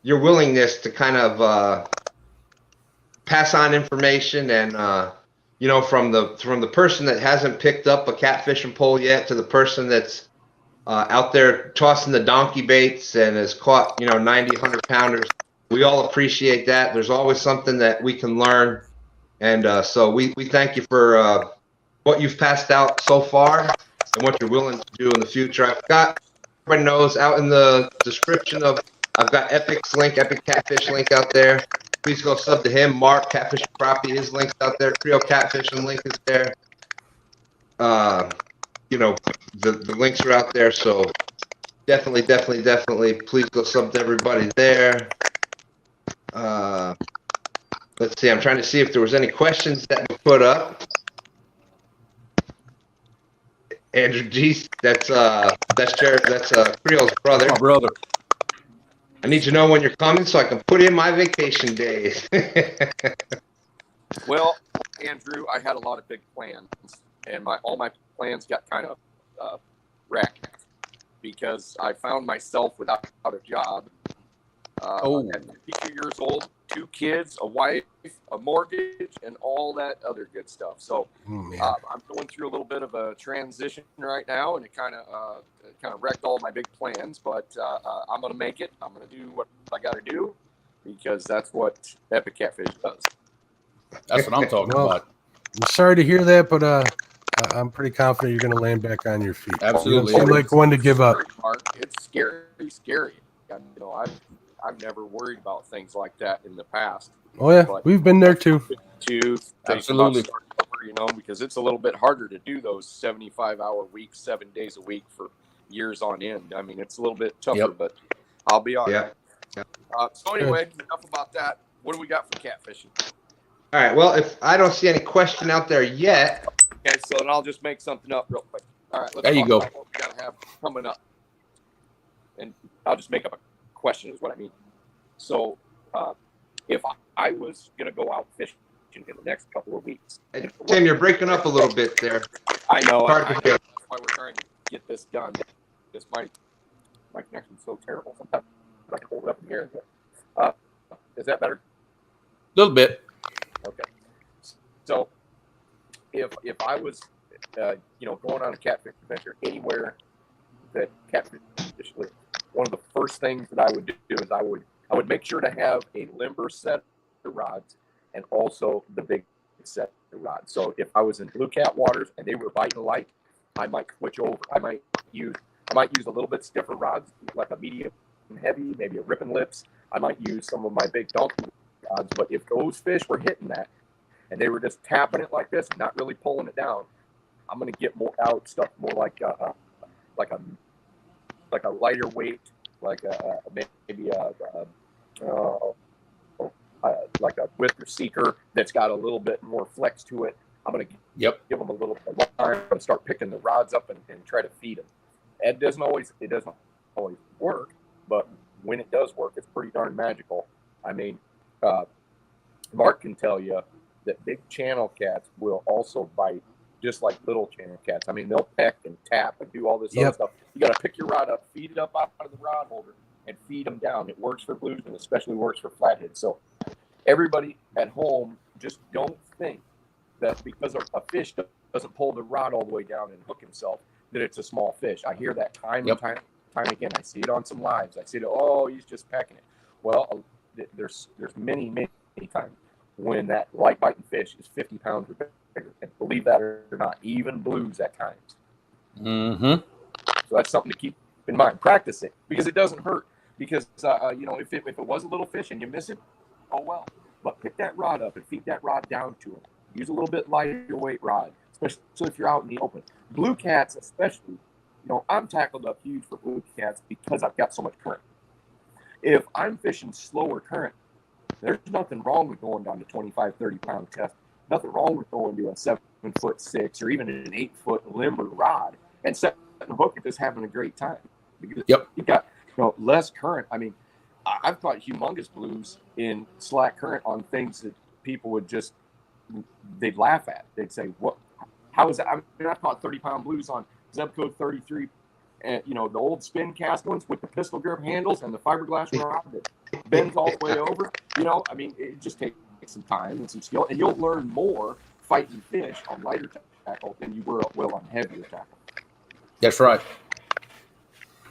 your willingness to kind of pass on information and from the person that hasn't picked up a catfishing pole yet to the person that's out there tossing the donkey baits and has caught 90, 100 pounders. We all appreciate that. There's always something that we can learn, and so we thank you for what you've passed out so far and what you're willing to do in the future. I've got, everybody knows, out in the description I've got Epic's link, Epic Catfish link out there. Please go sub to him. Mark, Catfish and Crappie, his link's out there. Creole Catfishing link is there. The links are out there, so definitely, please go sub to everybody there. Let's see, I'm trying to see if there was any questions that we put up. Andrew G, that's Creole's brother. My brother. I need to know when you're coming so I can put in my vacation days. Well, Andrew, I had a lot of big plans, and all my plans got kind of wrecked because I found myself without a job. At 52 years old, 2 kids, a wife, a mortgage, and all that other good stuff. So I'm going through a little bit of a transition right now, and it kind of wrecked all my big plans. But I'm going to make it. I'm going to do what I got to do because that's what Epic Catfish does. That's what I'm talking about. I'm sorry to hear that, but I'm pretty confident you're going to land back on your feet. Absolutely. You don't seem like one to give up. It's scary. I've never worried about things like that in the past. Oh yeah, we've been there too. Absolutely. Because it's a little bit harder to do those 75-hour weeks, 7 days a week for years on end. I mean, it's a little bit tougher, but I'll be on it. So anyway, enough about that. What do we got for catfishing? All right. Well, if I don't see any question out there yet. Okay, so then I'll just make something up real quick. All right, let's there you go. What we got to have coming up, and I'll just make up a question is what I mean. So if I was going to go out fishing in the next couple of weeks. Tim, you're breaking up a little bit there. I know. Hard to hear. That's why we're trying to get this done. This my connection's so terrible. Sometimes I can hold it up in the air. Is that better? A little bit. Okay. So if I was going on a catfish adventure anywhere that catfish live, one of the first things that I would do is I would make sure to have a limber set of rods and also the big set of rods. So if I was in blue cat waters and they were biting alike, I might switch over. I might use a little bit stiffer rods, like a medium heavy, maybe a ripping lips. I might use some of my big donkey rods. But if those fish were hitting that and they were just tapping it like this and not really pulling it down, I'm going to get more out stuff more like a lighter weight, like maybe like a whipper seeker that's got a little bit more flex to it. I'm going to give them a little bit of time and start picking the rods up and try to feed them. It doesn't always work, but when it does work, it's pretty darn magical. I mean, Mark can tell you that big channel cats will also bite just like little channel cats. I mean, they'll peck and tap and do all this other stuff. You got to pick your rod up, feed it up out of the rod holder, and feed them down. It works for blues and especially works for flathead. So everybody at home, just don't think that because a fish doesn't pull the rod all the way down and hook himself, that it's a small fish. I hear that time and time again. I see it on some lives. I see it, oh, he's just pecking it. Well, there's many times when that light biting fish is 50 pounds or bigger. And believe that or not, even blues at times. Mm-hmm. So that's something to keep in mind. Practice it because it doesn't hurt. Because if it was a little fish and you miss it, oh well. But pick that rod up and feed that rod down to him. Use a little bit lighter weight rod, especially if you're out in the open. Blue cats, especially, I'm tackled up huge for blue cats because I've got so much current. If I'm fishing slower current, there's nothing wrong with going down to 25, 30 pound test. Nothing wrong with going to a 7'6" or even an 8-foot limber rod and setting the hook and just having a great time. Because you've got less current. I mean, I've caught humongous blues in slack current on things that people would they'd laugh at. They'd say, "What? How is that?" I mean, I've caught 30-pound blues on Zebco 33, and the old spin cast ones with the pistol grip handles and the fiberglass rod that bends all the way over. I mean, it just takes some time and some skill, and you'll learn more fighting fish on lighter tackle than you will on heavier tackle. That's right.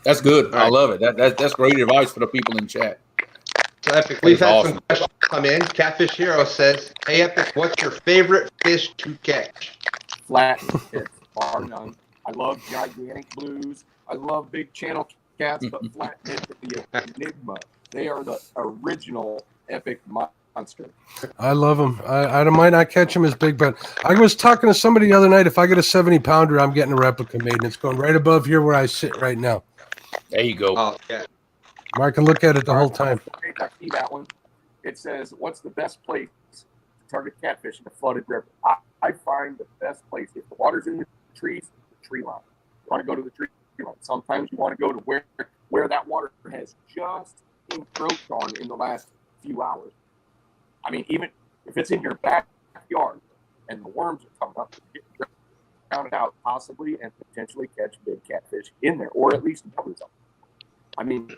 That's good. I love it. That's great advice for the people in chat. So Epic, we've had some questions come in. Catfish Hero says, "Hey Epic, what's your favorite fish to catch?" Flathead, bar none. I love gigantic blues. I love big channel cats, but flathead is the enigma. They are the original epic monster. I love them. I might not catch them as big, but I was talking to somebody the other night. If I get a 70-pounder, I'm getting a replica made, and it's going right above here where I sit right now. There you go. Oh, yeah. Mark can look at it the whole time. I see that one. It says, "What's the best place to target catfish in a flooded river?" I find the best place if the water's in the trees, the tree line. You want to go to the tree line. Sometimes you want to go to where that water has just encroached on in the last few hours. I mean, even if it's in your backyard and the worms are coming up, you get drowned out possibly and potentially catch big catfish in there, or at least cover them. I mean,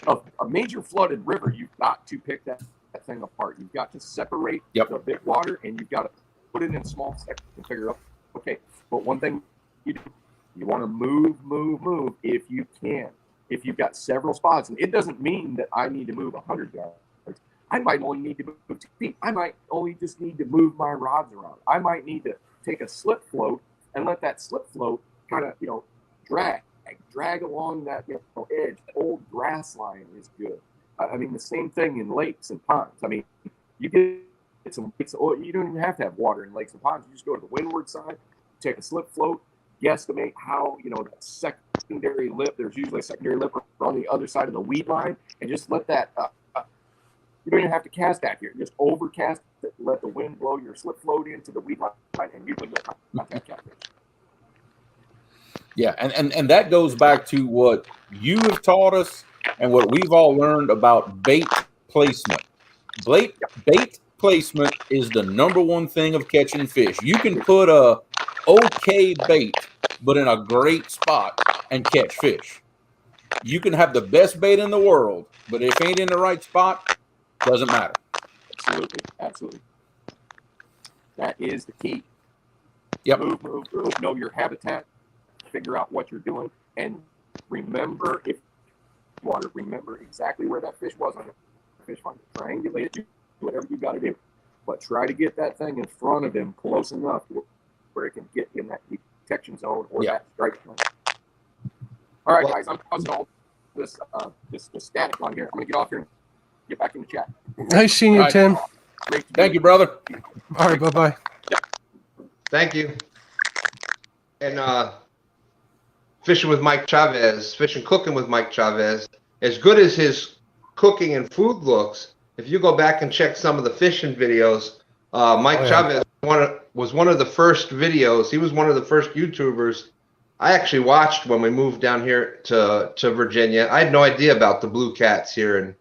a major flooded river, you've got to pick that thing apart. You've got to separate the big water, and you've got to put it in small sections and figure out, okay, but one thing you do, you want to move if you can. If you've got several spots, and it doesn't mean that I need to move 100 yards. I might only need to move 2 feet. I might only just need to move my rods around. I might need to take a slip float and let that slip float kind of, drag along that edge. Old grass line is good. I mean, the same thing in lakes and ponds. I mean, you get some lakes, or you don't even have to have water in lakes and ponds. You just go to the windward side, take a slip float, guesstimate how, that secondary lip, there's usually a secondary lip on the other side of the weed line, and just let that, you don't even have to cast accurate. Just overcast it, let the wind blow your slip float into the weed line, and usually you'll not that catfish. Yeah, and that goes back to what you have taught us and what we've all learned about bait placement. Bait placement is the number one thing of catching fish. You can put a okay bait, but in a great spot and catch fish. You can have the best bait in the world, but if it ain't in the right spot, doesn't matter. Absolutely. That is the key. Yep. Move. Know your habitat. Figure out what you're doing, and remember exactly where that fish was on the fish finder. Triangulate it, do whatever you got to do, but try to get that thing in front of him close enough where it can get in that detection zone or that strike zone. All right, guys, I'm causing all this static on here. I'm gonna get off here and get back in the chat. Nice seeing you, Tim. Thank you, brother. All right, bye-bye. Yeah. Thank you. And Fishing with Mike Chavez, Fishing Cooking with Mike Chavez, as good as his cooking and food looks, if you go back and check some of the fishing videos, Mike Chavez was one of the first videos. He was one of the first YouTubers I actually watched when we moved down here to Virginia. I had no idea about the blue cats here in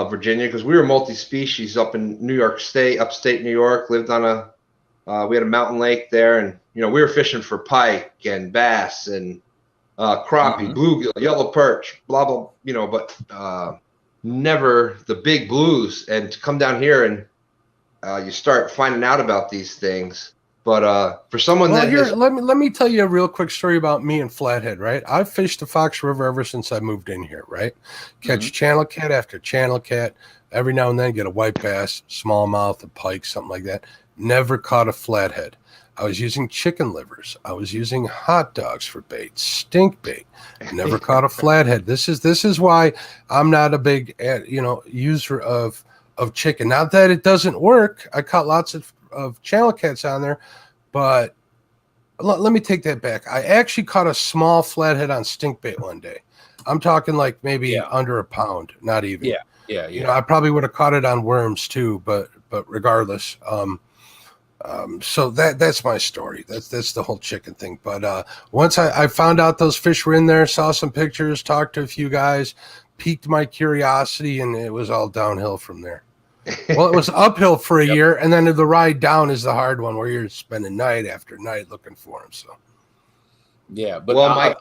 Virginia because we were multi-species up in New York State, upstate New York, lived on we had a mountain lake there, and we were fishing for pike and bass and crappie, bluegill, yellow perch, blah blah. But never the big blues. And to come down here and you start finding out about these things. But for someone let me tell you a real quick story about me and Flathead, right? I've fished the Fox River ever since I moved in here, right? Catch channel cat after channel cat. Every now and then get a white bass, smallmouth, a pike, something like that. Never caught a flathead. I was using chicken livers. I was using hot dogs for bait, stink bait. Never caught a flathead. This is why I'm not a big user of chicken. Not that it doesn't work. I caught lots of channel cats on there, but let me take that back. I actually caught a small flathead on stink bait one day. I'm talking like maybe under a pound, not even. Yeah. I probably would have caught it on worms too, but regardless. So that's my story. That's the whole chicken thing. But once I found out those fish were in there, saw some pictures, talked to a few guys, piqued my curiosity, and it was all downhill from there. Well, it was uphill for a year, and then the ride down is the hard one where you're spending night after night looking for them. So, yeah, but I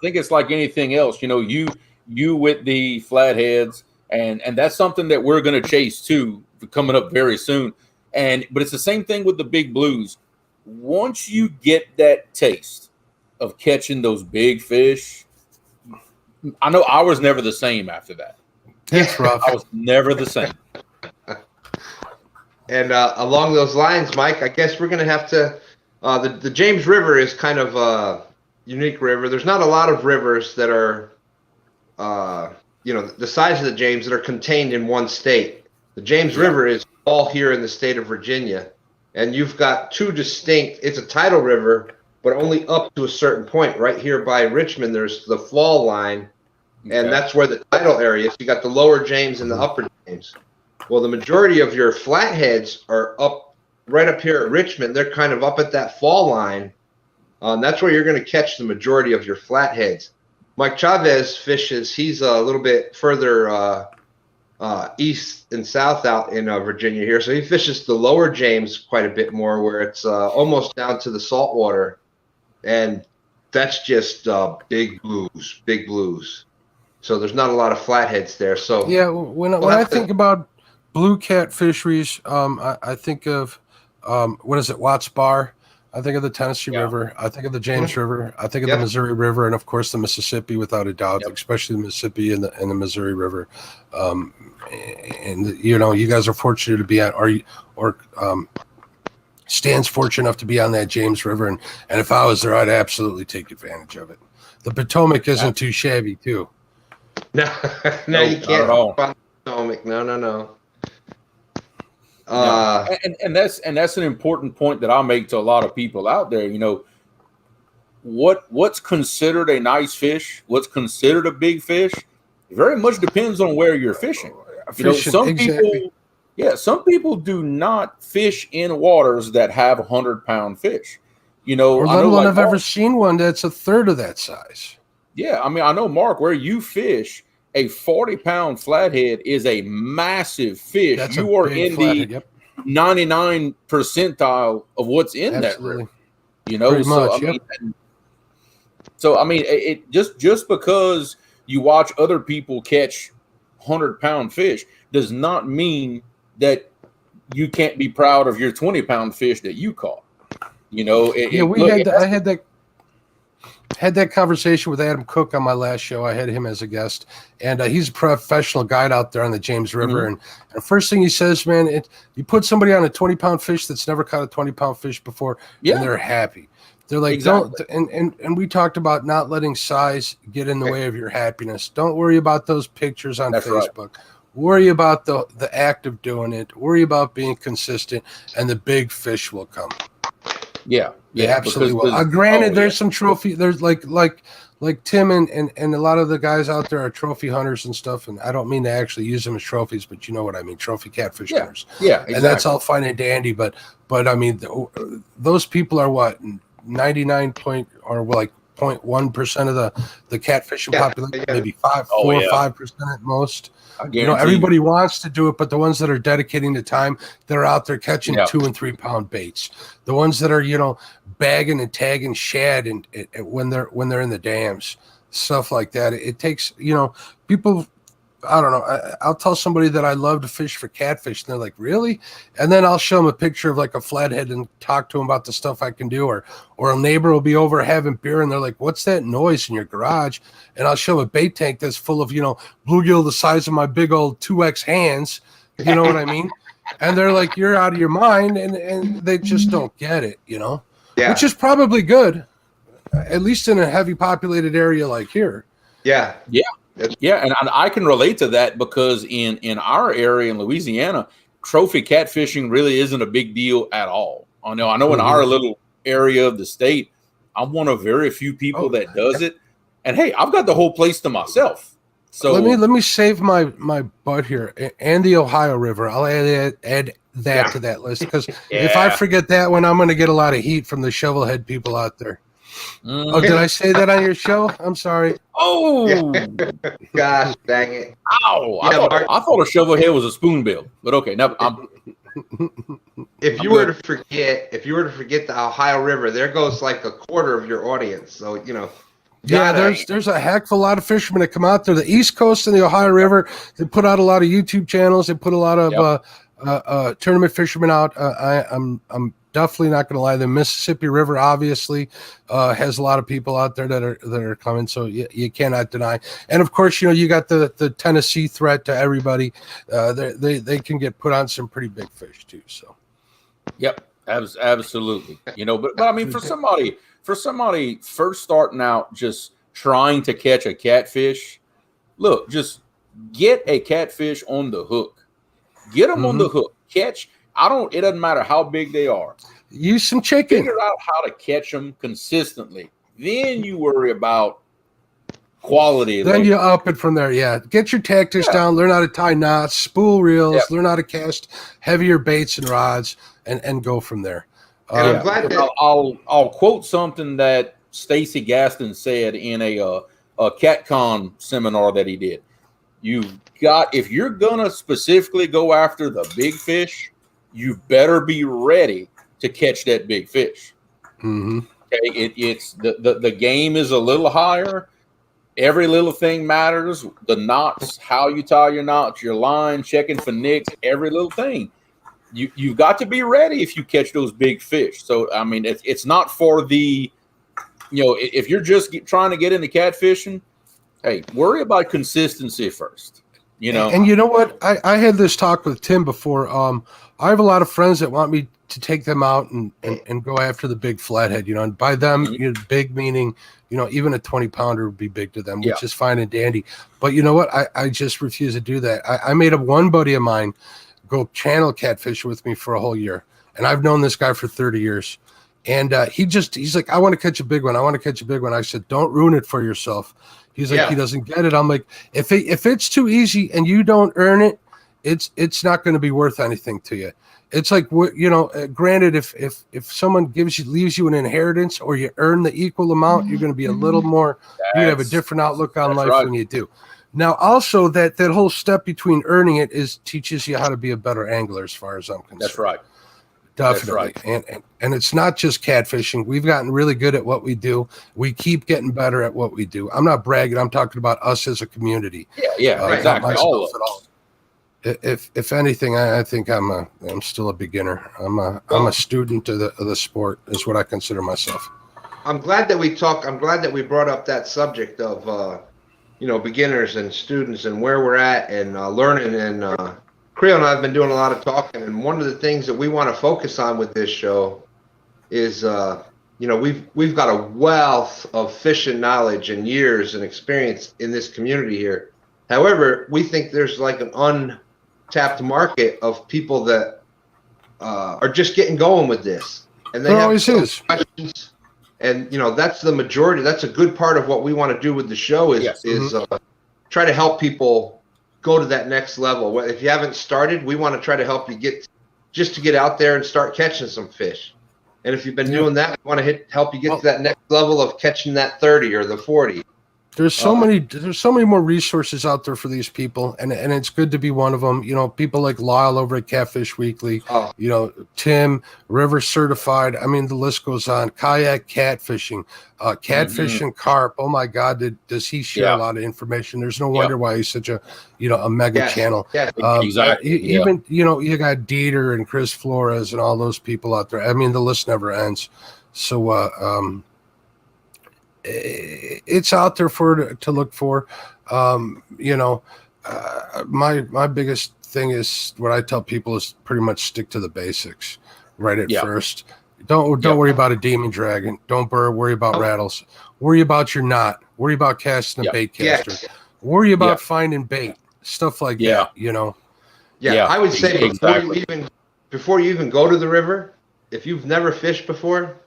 think it's like anything else. You with the flatheads, and that's something that we're going to chase too, coming up very soon. But it's the same thing with the big blues. Once you get that taste of catching those big fish, I know I was never the same after that. It's rough. I was never the same. And along those lines, Mike, I guess we're going to have to the James River is kind of a unique river. There's not a lot of rivers that are, the size of the James that are contained in one state. The James River is all here in the state of Virginia. And you've got two distinct, it's a tidal river, but only up to a certain point. Right here by Richmond, there's the fall line, and that's where the tidal area is. You got the lower James and the upper James. Well, the majority of your flatheads are up right up here at Richmond. They're kind of up at that fall line. And that's where you're going to catch the majority of your flatheads. Mike Chavez fishes. He's a little bit further east and south out in Virginia here. So he fishes the lower James quite a bit more, where it's almost down to the saltwater. And that's just big blues. So there's not a lot of flatheads there. So yeah, when I think about blue cat fisheries, I think of Watts Bar. I think of the Tennessee River. I think of the James River. I think of the Missouri River, and of course the Mississippi, without a doubt, especially the Mississippi and the Missouri River. And you guys are fortunate to be on, Stan's fortunate enough to be on that James River, and if I was there, I'd absolutely take advantage of it. The Potomac isn't too shabby, too. No, you can't. Potomac. No. And that's an important point that I'll make to a lot of people out there. What's considered a nice fish, what's considered a big fish, very much depends on where you're fishing. Some people do not fish in waters that have 100-pound fish. Or let alone I've ever seen one that's a third of that size. Yeah, I mean, I know, Mark, where you fish, a 40-pound flathead is a massive fish. You are in the 99 percentile of what's in that river. It just because you watch other people catch 100-pound fish does not mean that you can't be proud of your 20-pound fish that you caught. I had that conversation with Adam Cook on my last show. I had him as a guest, and he's a professional guide out there on the James River. And the first thing he says, man, you put somebody on a 20-pound fish that's never caught a 20-pound fish before, and they're happy. They're like, don't. And we talked about not letting size get in the way of your happiness. Don't worry about those pictures on Facebook. Right. Worry about the act of doing it. Worry about being consistent, and the big fish will come. Yeah, absolutely will. Granted, there's some trophy. There's like Tim and a lot of the guys out there are trophy hunters and stuff. And I don't mean to actually use them as trophies, but you know what I mean, trophy catfish hunters. Yeah, exactly. And that's all fine and dandy. But I mean, those people are what 99 point or like 0.1% of the catfishing population, maybe 4 or 5% at most. Everybody wants to do it, but the ones that are dedicating the time, they're out there catching 2 and 3 pound baits. The ones that are, bagging and tagging shad and when they're in the dams, stuff like that. It takes, people. I don't know. I'll tell somebody that I love to fish for catfish, and they're like, "Really?" And then I'll show them a picture of like a flathead and talk to them about the stuff I can do. Or a neighbor will be over having beer, and they're like, "What's that noise in your garage?" And I'll show them a bait tank that's full of bluegill the size of my big old 2X hands. You know what I mean? And they're like, "You're out of your mind," and they just don't get it. Yeah. Which is probably good, at least in a heavy populated area like here. Yeah. And I can relate to that because in our area in Louisiana, trophy catfishing really isn't a big deal at all. I know in our little area of the state, I'm one of very few people that does it. And hey, I've got the whole place to myself. So let me save my butt here and the Ohio River. I'll add that to that list because if I forget that one, I'm going to get a lot of heat from the shovelhead people out there. Oh, did I say that on your show? I'm sorry. Oh, gosh, dang it! Ow! I thought a shovelhead was a spoonbill, but okay. Now, if you were to forget the Ohio River, there goes like a quarter of your audience. So there's a heck of a lot of fishermen that come out there. The East Coast and the Ohio River, they put out a lot of YouTube channels. They put a lot of tournament fishermen out. I'm definitely not going to lie. The Mississippi River obviously has a lot of people out there that are coming, so you cannot deny. And of course, you got the Tennessee threat to everybody. They can get put on some pretty big fish too. So, yep, absolutely. But I mean, for somebody first starting out, just trying to catch a catfish, look, just get a catfish on the hook. Get them on the hook. Catch. It doesn't matter how big they are. Use some chicken. Figure out how to catch them consistently. Then you worry about quality. Then you up it from there. Yeah. Get your tactics down. Learn how to tie knots, spool reels, learn how to cast heavier baits and rods, and go from there. And I'm glad that I'll quote something that Stacy Gaston said in a CatCon seminar that he did. If you're gonna specifically go after the big fish, you better be ready to catch that big fish. Mm-hmm. Okay, it's the game is a little higher. Every little thing matters. The knots, how you tie your knots, your line, checking for nicks, every little thing. You've got to be ready if you catch those big fish. So I mean, it's not for the, if you're just trying to get into catfishing, hey, worry about consistency first. And you know what? I had this talk with Tim before. I have a lot of friends that want me to take them out and go after the big flathead, and by them, big meaning, even a 20 pounder would be big to them, which is fine and dandy. But you know what? I just refuse to do that. I made one buddy of mine go channel catfish with me for a whole year. And I've known this guy for 30 years. And he's like, I want to catch a big one. I said, don't ruin it for yourself. He's like, he doesn't get it. I'm like, if it's too easy and you don't earn it, it's not going to be worth anything to you. It's like, granted, if someone leaves you an inheritance or you earn the equal amount, you're going to be a little more, you have a different outlook on life when you do. Now, also that whole step between earning it teaches you how to be a better angler, as far as I'm concerned. That's right. Definitely. That's right. And it's not just catfishing. We've gotten really good at what we do. We keep getting better at what we do. I'm not bragging. I'm talking about us as a community. Yeah, exactly. All of us. If anything, I think I'm still a beginner. I'm a student of the sport, is what I consider myself. I'm glad that we brought up that subject of beginners and students and where we're at and learning. And Creole and I have been doing a lot of talking, and one of the things that we want to focus on with this show is we've got a wealth of fishing knowledge and years and experience in this community here. However, we think there's like an untapped market of people that are just getting going with this, and they have questions. And that's the majority. That's a good part of what we want to do with the show is try to help people go to that next level. If you haven't started, we want to try to help you get out there and start catching some fish. And if you've been doing that, we want to help you get to that next level of catching that 30 or the 40. There's so many more resources out there for these people, and it's good to be one of them. You know, people like Lyle over at Catfish Weekly, you know, Tim, River Certified. I mean, the list goes on. Kayak Catfishing, Catfish and Carp. Oh my God, does he share a lot of information? There's no wonder why he's such a, you know, a mega channel. Yeah, exactly. Even, you know, you got Dieter and Chris Flores and all those people out there. I mean, the list never ends. So, it's out there to look for. You know, my biggest thing is what I tell people is pretty much stick to the basics right at first. Don't worry about a demon dragon. Don't worry about rattles. Worry about your knot. Worry about casting a bait caster. Worry about finding bait. Stuff like that, you know. Yeah, I would say before you even go to the river, if you've never fished before,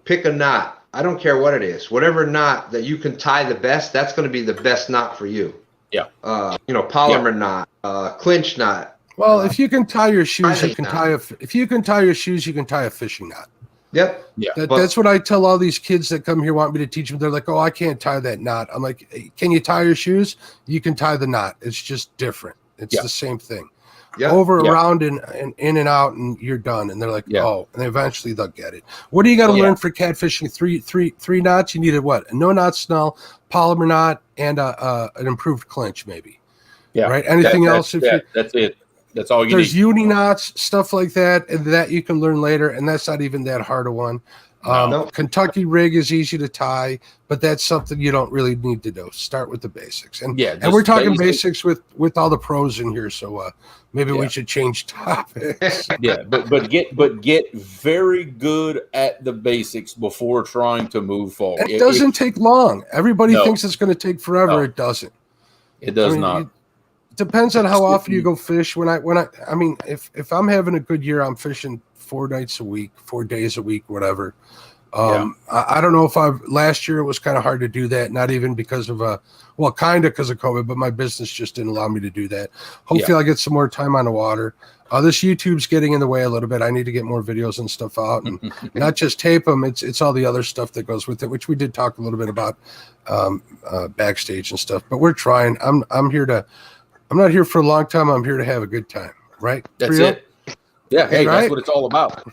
pick a knot. I don't care what it is. Whatever knot that you can tie the best, that's going to be the best knot for you. Yeah. You know, polymer knot, clinch knot. Well, if you can tie your shoes, you can tie a fishing knot. Yep. Yeah. That's what I tell all these kids that come here want me to teach them. They're like, "Oh, I can't tie that knot." I'm like, hey, "Can you tie your shoes? You can tie the knot. It's just different. It's the same thing. Around and in and out, and you're done." And they're like, "Oh," and eventually they'll get it. What do you got to learn for catfishing? Three knots. You needed what? A no knot snell, polymer knot, and an improved clinch, maybe. Yeah. Right. Anything else? That's it. That's all you need. There's uni knots, stuff like that, and that you can learn later, and that's not even that hard a one. Kentucky rig is easy to tie, but that's something you don't really need to do. Start with the basics, and we're talking basics with all the pros in here. So maybe we should change topics. but get very good at the basics before trying to move forward. It doesn't take long. Everybody thinks it's going to take forever. No. It doesn't. It does not. It depends on how often you go fish. I mean, if I'm having a good year, I'm fishing 4 nights a week, 4 days a week, whatever. I don't know if last year it was kind of hard to do that, not even because of kind of because of COVID, but my business just didn't allow me to do that. Hopefully I'll get some more time on the water. This YouTube's getting in the way a little bit. I need to get more videos and stuff out, and not just tape them. It's all the other stuff that goes with it, which we did talk a little bit about backstage and stuff, but we're trying. I'm not here for a long time. I'm here to have a good time. Right. That's it. Yeah. Hey, that's what it's all about.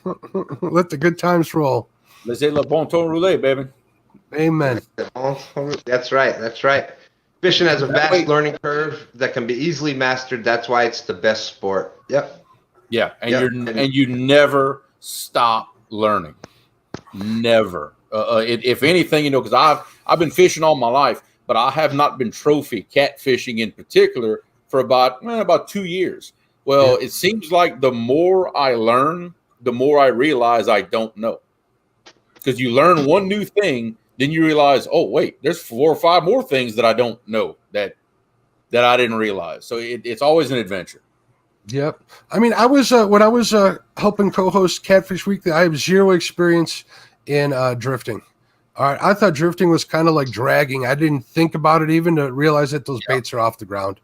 Let the good times roll. Laissez le bon temps rouler, baby. Amen. That's right. That's right. Fishing has a vast learning curve that can be easily mastered. That's why it's the best sport. Yep. Yeah, and you never stop learning. Never. If anything, you know, because I've been fishing all my life, but I have not been trophy catfishing in particular for about 2 years. Well, it seems like the more I learn, the more I realize I don't know. Because you learn one new thing, then you realize, oh wait, there's 4 or 5 more things that I don't know that I didn't realize. So it's always an adventure. Yep. I mean, I was when I was helping co-host Catfish Weekly, I have zero experience in drifting. All right, I thought drifting was kind of like dragging. I didn't think about it even to realize that those baits are off the ground.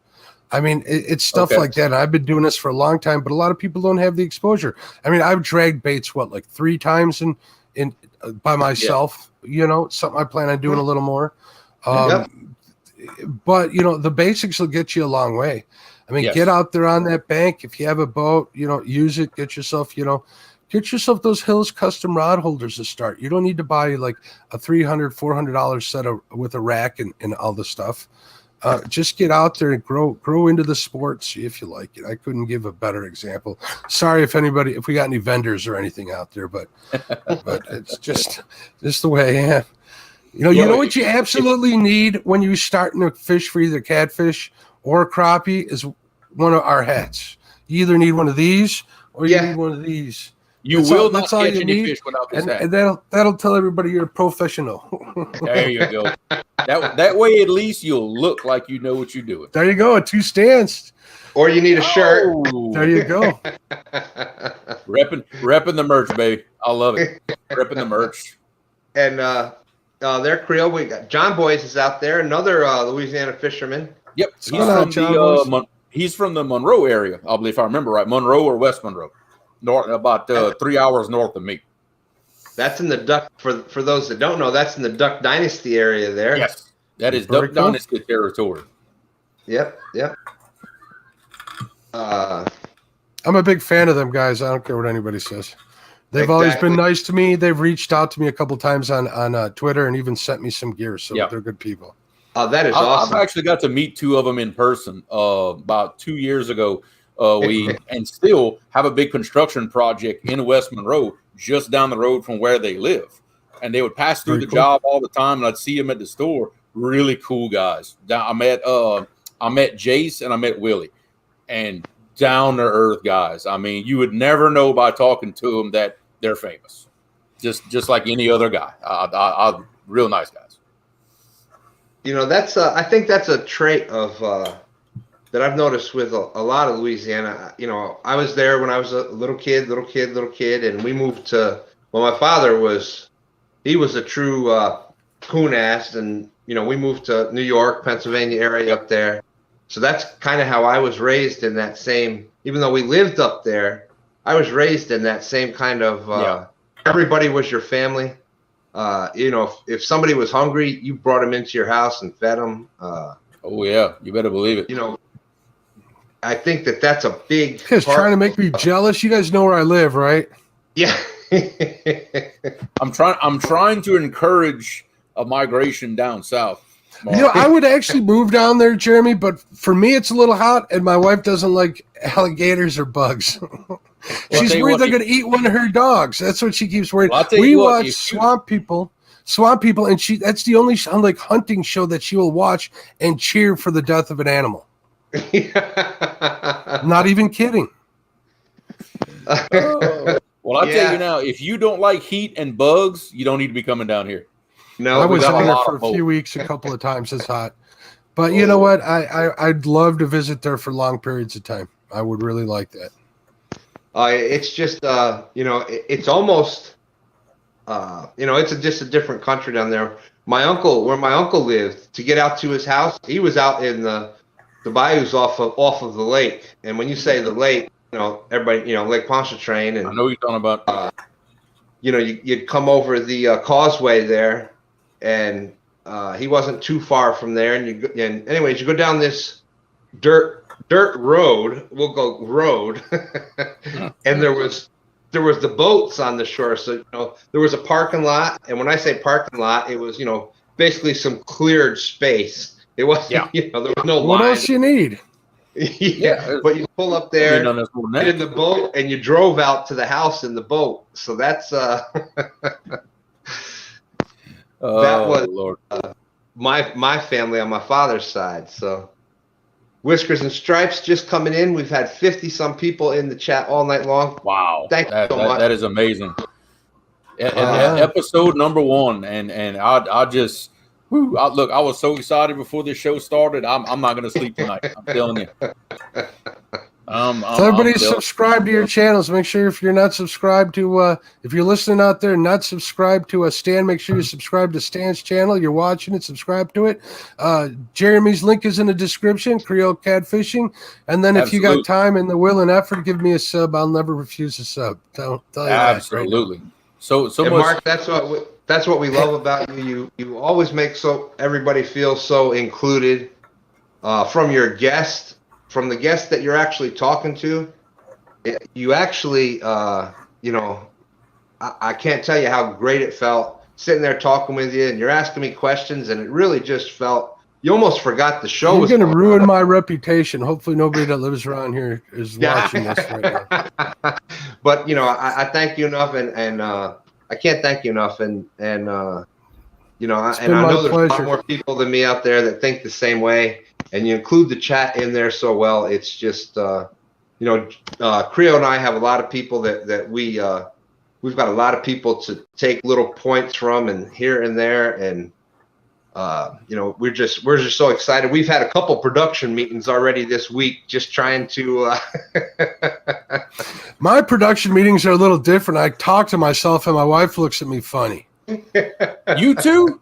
I mean, it's stuff like that. And I've been doing this for a long time, but a lot of people don't have the exposure. I mean, I've dragged baits like 3 times in by myself. You know, something I plan on doing a little more. But you know, the basics will get you a long way. I mean, get out there on that bank. If you have a boat, you know, use it. Get yourself those Hills custom rod holders to start. You don't need to buy like a $300, $400 set with a rack and all the stuff. Just get out there and grow into the sport. See if you like it. I couldn't give a better example. Sorry if we got any vendors or anything out there, but it's just the way I am. You know what you absolutely need when you're starting to fish for either catfish or crappie is one of our hats. You either need one of these or you need one of these. You will not catch any fish without this hat. And that'll tell everybody you're a professional. There you go. That way, at least you'll look like you know what you're doing. There you go. 2 stands. Or you need a shirt. There you go. Repping the merch, baby. I love it. Repping the merch. And they're Creole. We got John Boys is out there, another Louisiana fisherman. Yep. He's from the Monroe area, I believe, if I remember right. Monroe or West Monroe. North, about 3 hours north of me. That's in the Duck. For those that don't know, that's in the Duck Dynasty area there. Yes, that is Very Duck cool. Dynasty territory. Yep. I'm a big fan of them guys. I don't care what anybody says. They've always been nice to me. They've reached out to me a couple times on Twitter and even sent me some gear. So they're good people. Oh, that is awesome. I've actually got to meet two of them in person about 2 years ago. We and still have a big construction project in West Monroe, just down the road from where they live. And they would pass through the job all the time, and I'd see them at the store. Really cool guys. I met Jace and I met Willie, and down to earth guys. I mean, you would never know by talking to them that they're famous. Just like any other guy. Real nice guys. You know, that's I think that's a trait of that I've noticed with a lot of Louisiana. You know, I was there when I was a little kid, and we moved to. Well, my father was a true coon ass, and you know, we moved to New York, Pennsylvania area up there. So that's kind of how I was raised in that same. Even though we lived up there, I was raised in that same kind of. Everybody was your family. You know, if somebody was hungry, you brought them into your house and fed them. Oh yeah, you better believe it. You know, I think that's a big. You guys trying to make me jealous? You guys know where I live, right? Yeah. I'm trying to encourage a migration down south. You know, I would actually move down there, Jeremy, but for me, it's a little hot, and my wife doesn't like alligators or bugs. She's worried they're going to eat one of her dogs. That's what she keeps worried. Well, we watch Swamp People, and that's the only like hunting show that she will watch and cheer for the death of an animal. Not even kidding. Well, I'll tell you now, if you don't like heat and bugs, you don't need to be coming down here. No, I was down there for a few weeks, a couple of times. It's hot. But you know what? I'd love to visit there for long periods of time. I would really like that. It's just, you know, it's almost, you know, it's just a different country down there. Where my uncle lived, to get out to his house, he was out in the bayous off of the lake. And when you say the lake, you know, everybody, you know, Lake Pontchartrain. And I know what you're talking about. You know, you'd come over the causeway there, and he wasn't too far from there. And anyways, you go down this dirt road. We'll go road, and there was the boats on the shore. So you know, there was a parking lot, and when I say parking lot, it was, you know, basically some cleared space. It wasn't, you know, there was no line. What else you need? Yeah, but you pull up there, get in the boat, and you drove out to the house in the boat. So that's that was my family on my father's side. So Whiskers and Stripes just coming in. We've had 50-some people in the chat all night long. Wow, thank you so much. That is amazing. Episode number 1, and I just. Look, I was so excited before this show started. I'm not going to sleep tonight. I'm telling you. Everybody subscribe to your channels. Make sure if you're not subscribed to, if you're listening out there and not subscribed to Stan, make sure you subscribe to Stan's channel. You're watching it, subscribe to it. Jeremy's link is in the description, Creole Catfishing. And then if you got time and the will and effort, give me a sub. I'll never refuse a sub. Tell you absolutely. That right. So and much. Mark, that's what we love about you. You always make everybody feel so included. From your guest, from the guest that you're actually talking to, you actually, you know, I can't tell you how great it felt sitting there talking with you, and you're asking me questions, and it really just felt you almost forgot the show. You're going to ruin my reputation. Hopefully, nobody that lives around here is watching this right now. But you know, I thank you enough, and I can't thank you enough, and you know, I know there's a lot more people than me out there that think the same way, and you include the chat in there so well. It's just, you know, Creole and I have a lot of people that we've got a lot of people to take little points from, and here and there, and you know, we're just so excited. We've had a couple production meetings already this week, just trying to. My production meetings are a little different. I talk to myself, and my wife looks at me funny. You too?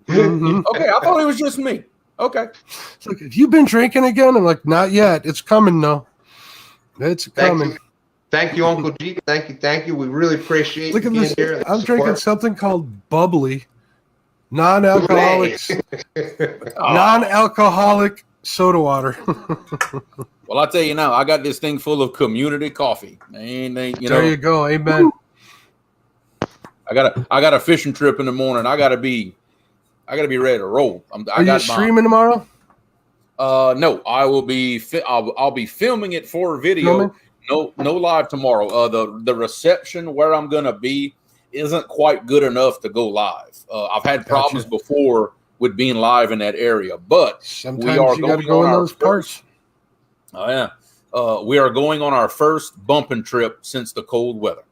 Mm-hmm. Okay, I thought it was just me. Okay. It's like, have you been drinking again? I'm like, not yet. It's coming, though. It's coming. Thank you, Uncle G. Thank you. We really appreciate Look you at being this. here. I'm drinking something called bubbly, non-alcoholic soda water. Well, I'll tell you now, I got this thing full of community coffee. And There you go. Amen. I got a fishing trip in the morning. I gotta be ready to roll. Are you streaming tomorrow? No, I will be. I'll be filming it for video. Filming? No live tomorrow. The reception where I'm gonna be isn't quite good enough to go live. I've had problems before with being live in that area, but sometimes you got to go in those parts. Oh yeah, we are going on our first bumping trip since the cold weather.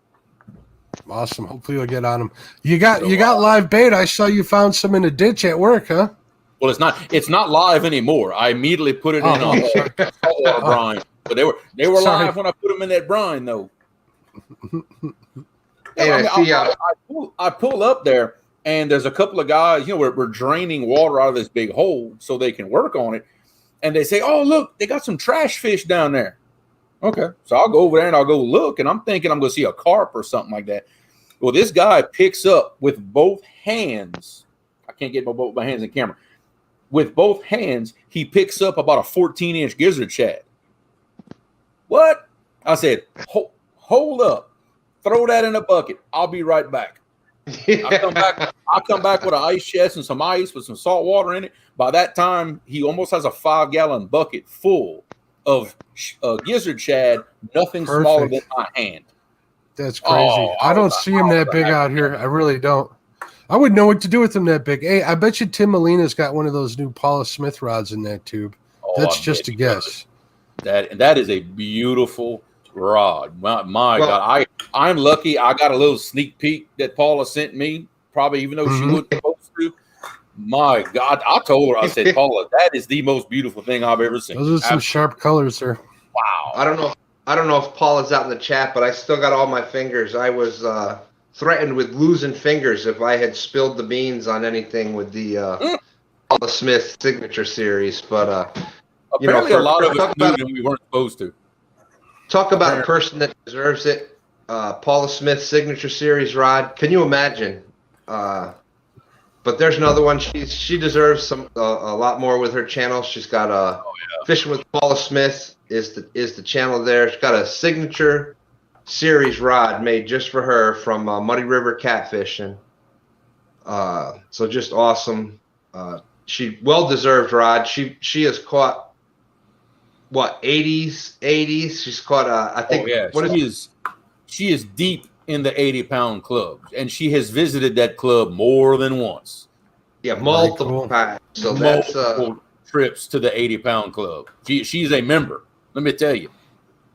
Awesome. Hopefully you'll get on them. You got live bait. I saw you found some in a ditch at work, huh? Well, it's not live anymore. I immediately put it in on saltwater brine, but they were live when I put them in that brine, though. I pull up there, and there's a couple of guys. We're draining water out of this big hole so they can work on it, and they say, "Oh, look, they got some trash fish down there." Okay, so I'll go over there and I'll go look, and I'm thinking I'm going to see a carp or something like that. Well, this guy picks up with both hands. I can't get both my hands in camera. With both hands, he picks up about a 14-inch gizzard shad. What? I said, hold up. Throw that in a bucket. I'll be right back. I come back with an ice chest and some ice with some salt water in it. By that time, he almost has a 5-gallon bucket full of gizzard shad, nothing smaller than my hand. That's crazy. I don't see them that big out here. I really don't. I wouldn't know what to do with them that big. Hey, I bet you Tim Molina's got one of those new Paula Smith rods in that tube. That's just a guess. That is a beautiful rod. My God, I'm lucky. I got a little sneak peek that Paula sent me, probably even though she wasn't supposed to. My God, I told her, I said, Paula, that is the most beautiful thing I've ever seen. Those are some sharp colors there. Wow. I don't know if Paula's out in the chat, but I still got all my fingers. I was threatened with losing fingers if I had spilled the beans on anything with the Paula Smith signature series. But apparently a lot of us knew that we weren't supposed to. Talk about a person that deserves it. Paula Smith signature series rod. Can you imagine? But there's another one. She deserves a lot more with her channel. She's got Fishing with Paula Smith is the channel there. She's got a signature series rod made just for her from Muddy River Catfishing. So just awesome. She well-deserved rod. she has caught what 80s. She's caught I think she is deep in the 80-pound club, and she has visited that club more than once. Yeah, multiple times. So that's trips to the 80-pound club. She's a member. Let me tell you.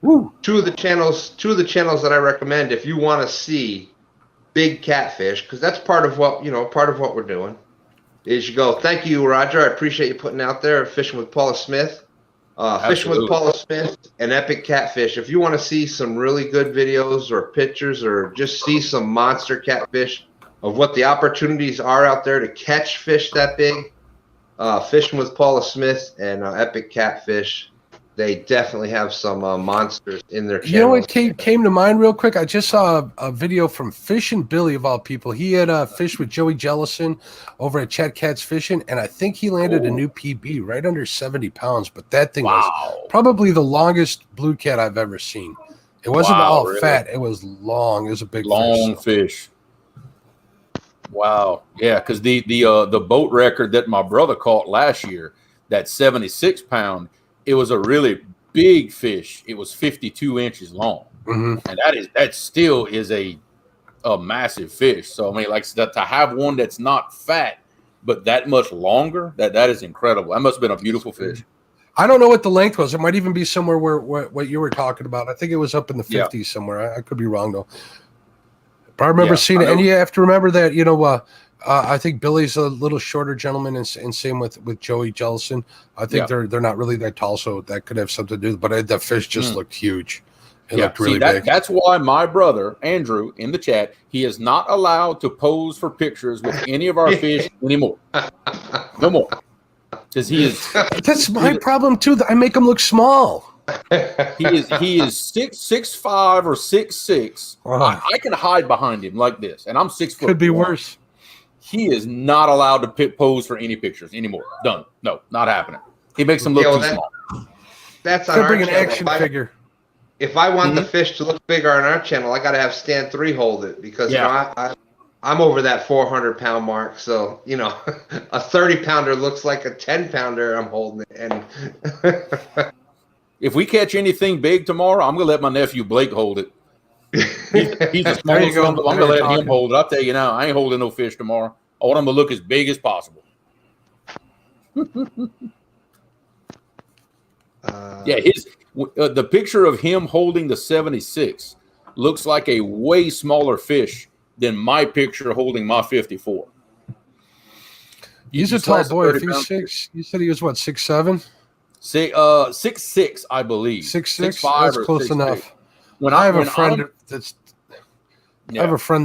Woo. Two of the channels that I recommend if you want to see big catfish, because that's part of what we're doing. Is you go. Thank you, Roger. I appreciate you putting out there Fishing with Paula Smith. Fishing with Paula Smith and Epic Catfish. If you want to see some really good videos or pictures or just see some monster catfish of what the opportunities are out there to catch fish that big, Fishing with Paula Smith and Epic Catfish, they definitely have some monsters in their channels. You know what came to mind real quick? I just saw a video from Fishin' Billy, of all people. He had fished with Joey Jellison over at Chat Cats Fishing, and I think he landed a new PB right under 70 pounds. But that thing was probably the longest blue cat I've ever seen. It wasn't all fat. It was long. It was a big fish. Wow. Yeah, because the boat record that my brother caught last year, that 76-pound, it was a really big fish. It was 52 inches long. And that still is a massive fish. So, I mean, like to have one that's not fat, but that much longer, that is incredible. That must have been a beautiful fish. I don't know what the length was. It might even be somewhere where what you were talking about. I think it was up in the 50s somewhere. I could be wrong, though. But I remember seeing it. And you have to remember that, I think Billy's a little shorter gentleman, and same with Joey Jellison. I think they're not really that tall, so that could have something to do. But the fish just looked huge. It looked really big. That's why my brother Andrew in the chat, he is not allowed to pose for pictures with any of our fish anymore. No more, because he is. That's my problem too. I make them look small. He is 6'5" or 6'6". I can hide behind him like this, and I'm 6 foot. Could be worse. He is not allowed to pose for any pictures anymore. Done. No, not happening. He makes them look too small. That's on Could our bring an channel. action figure. If I want the fish to look bigger on our channel, I got to have Stan 3 hold it because you know, I'm over that 400-pound mark. So, you know, a 30-pounder looks like a 10-pounder I'm holding it. And if we catch anything big tomorrow, I'm going to let my nephew Blake hold it. He's the smallest one, but I'm going to let him hold it. I'll tell you now, I ain't holding no fish tomorrow. I want him to look as big as possible. Yeah, the picture of him holding the 76 looks like a way smaller fish than my picture holding my 54. He's a tall boy. If he's 6, you said he was what, 6'7"? 6'6", I believe. 6'6". That's close enough. I have a friend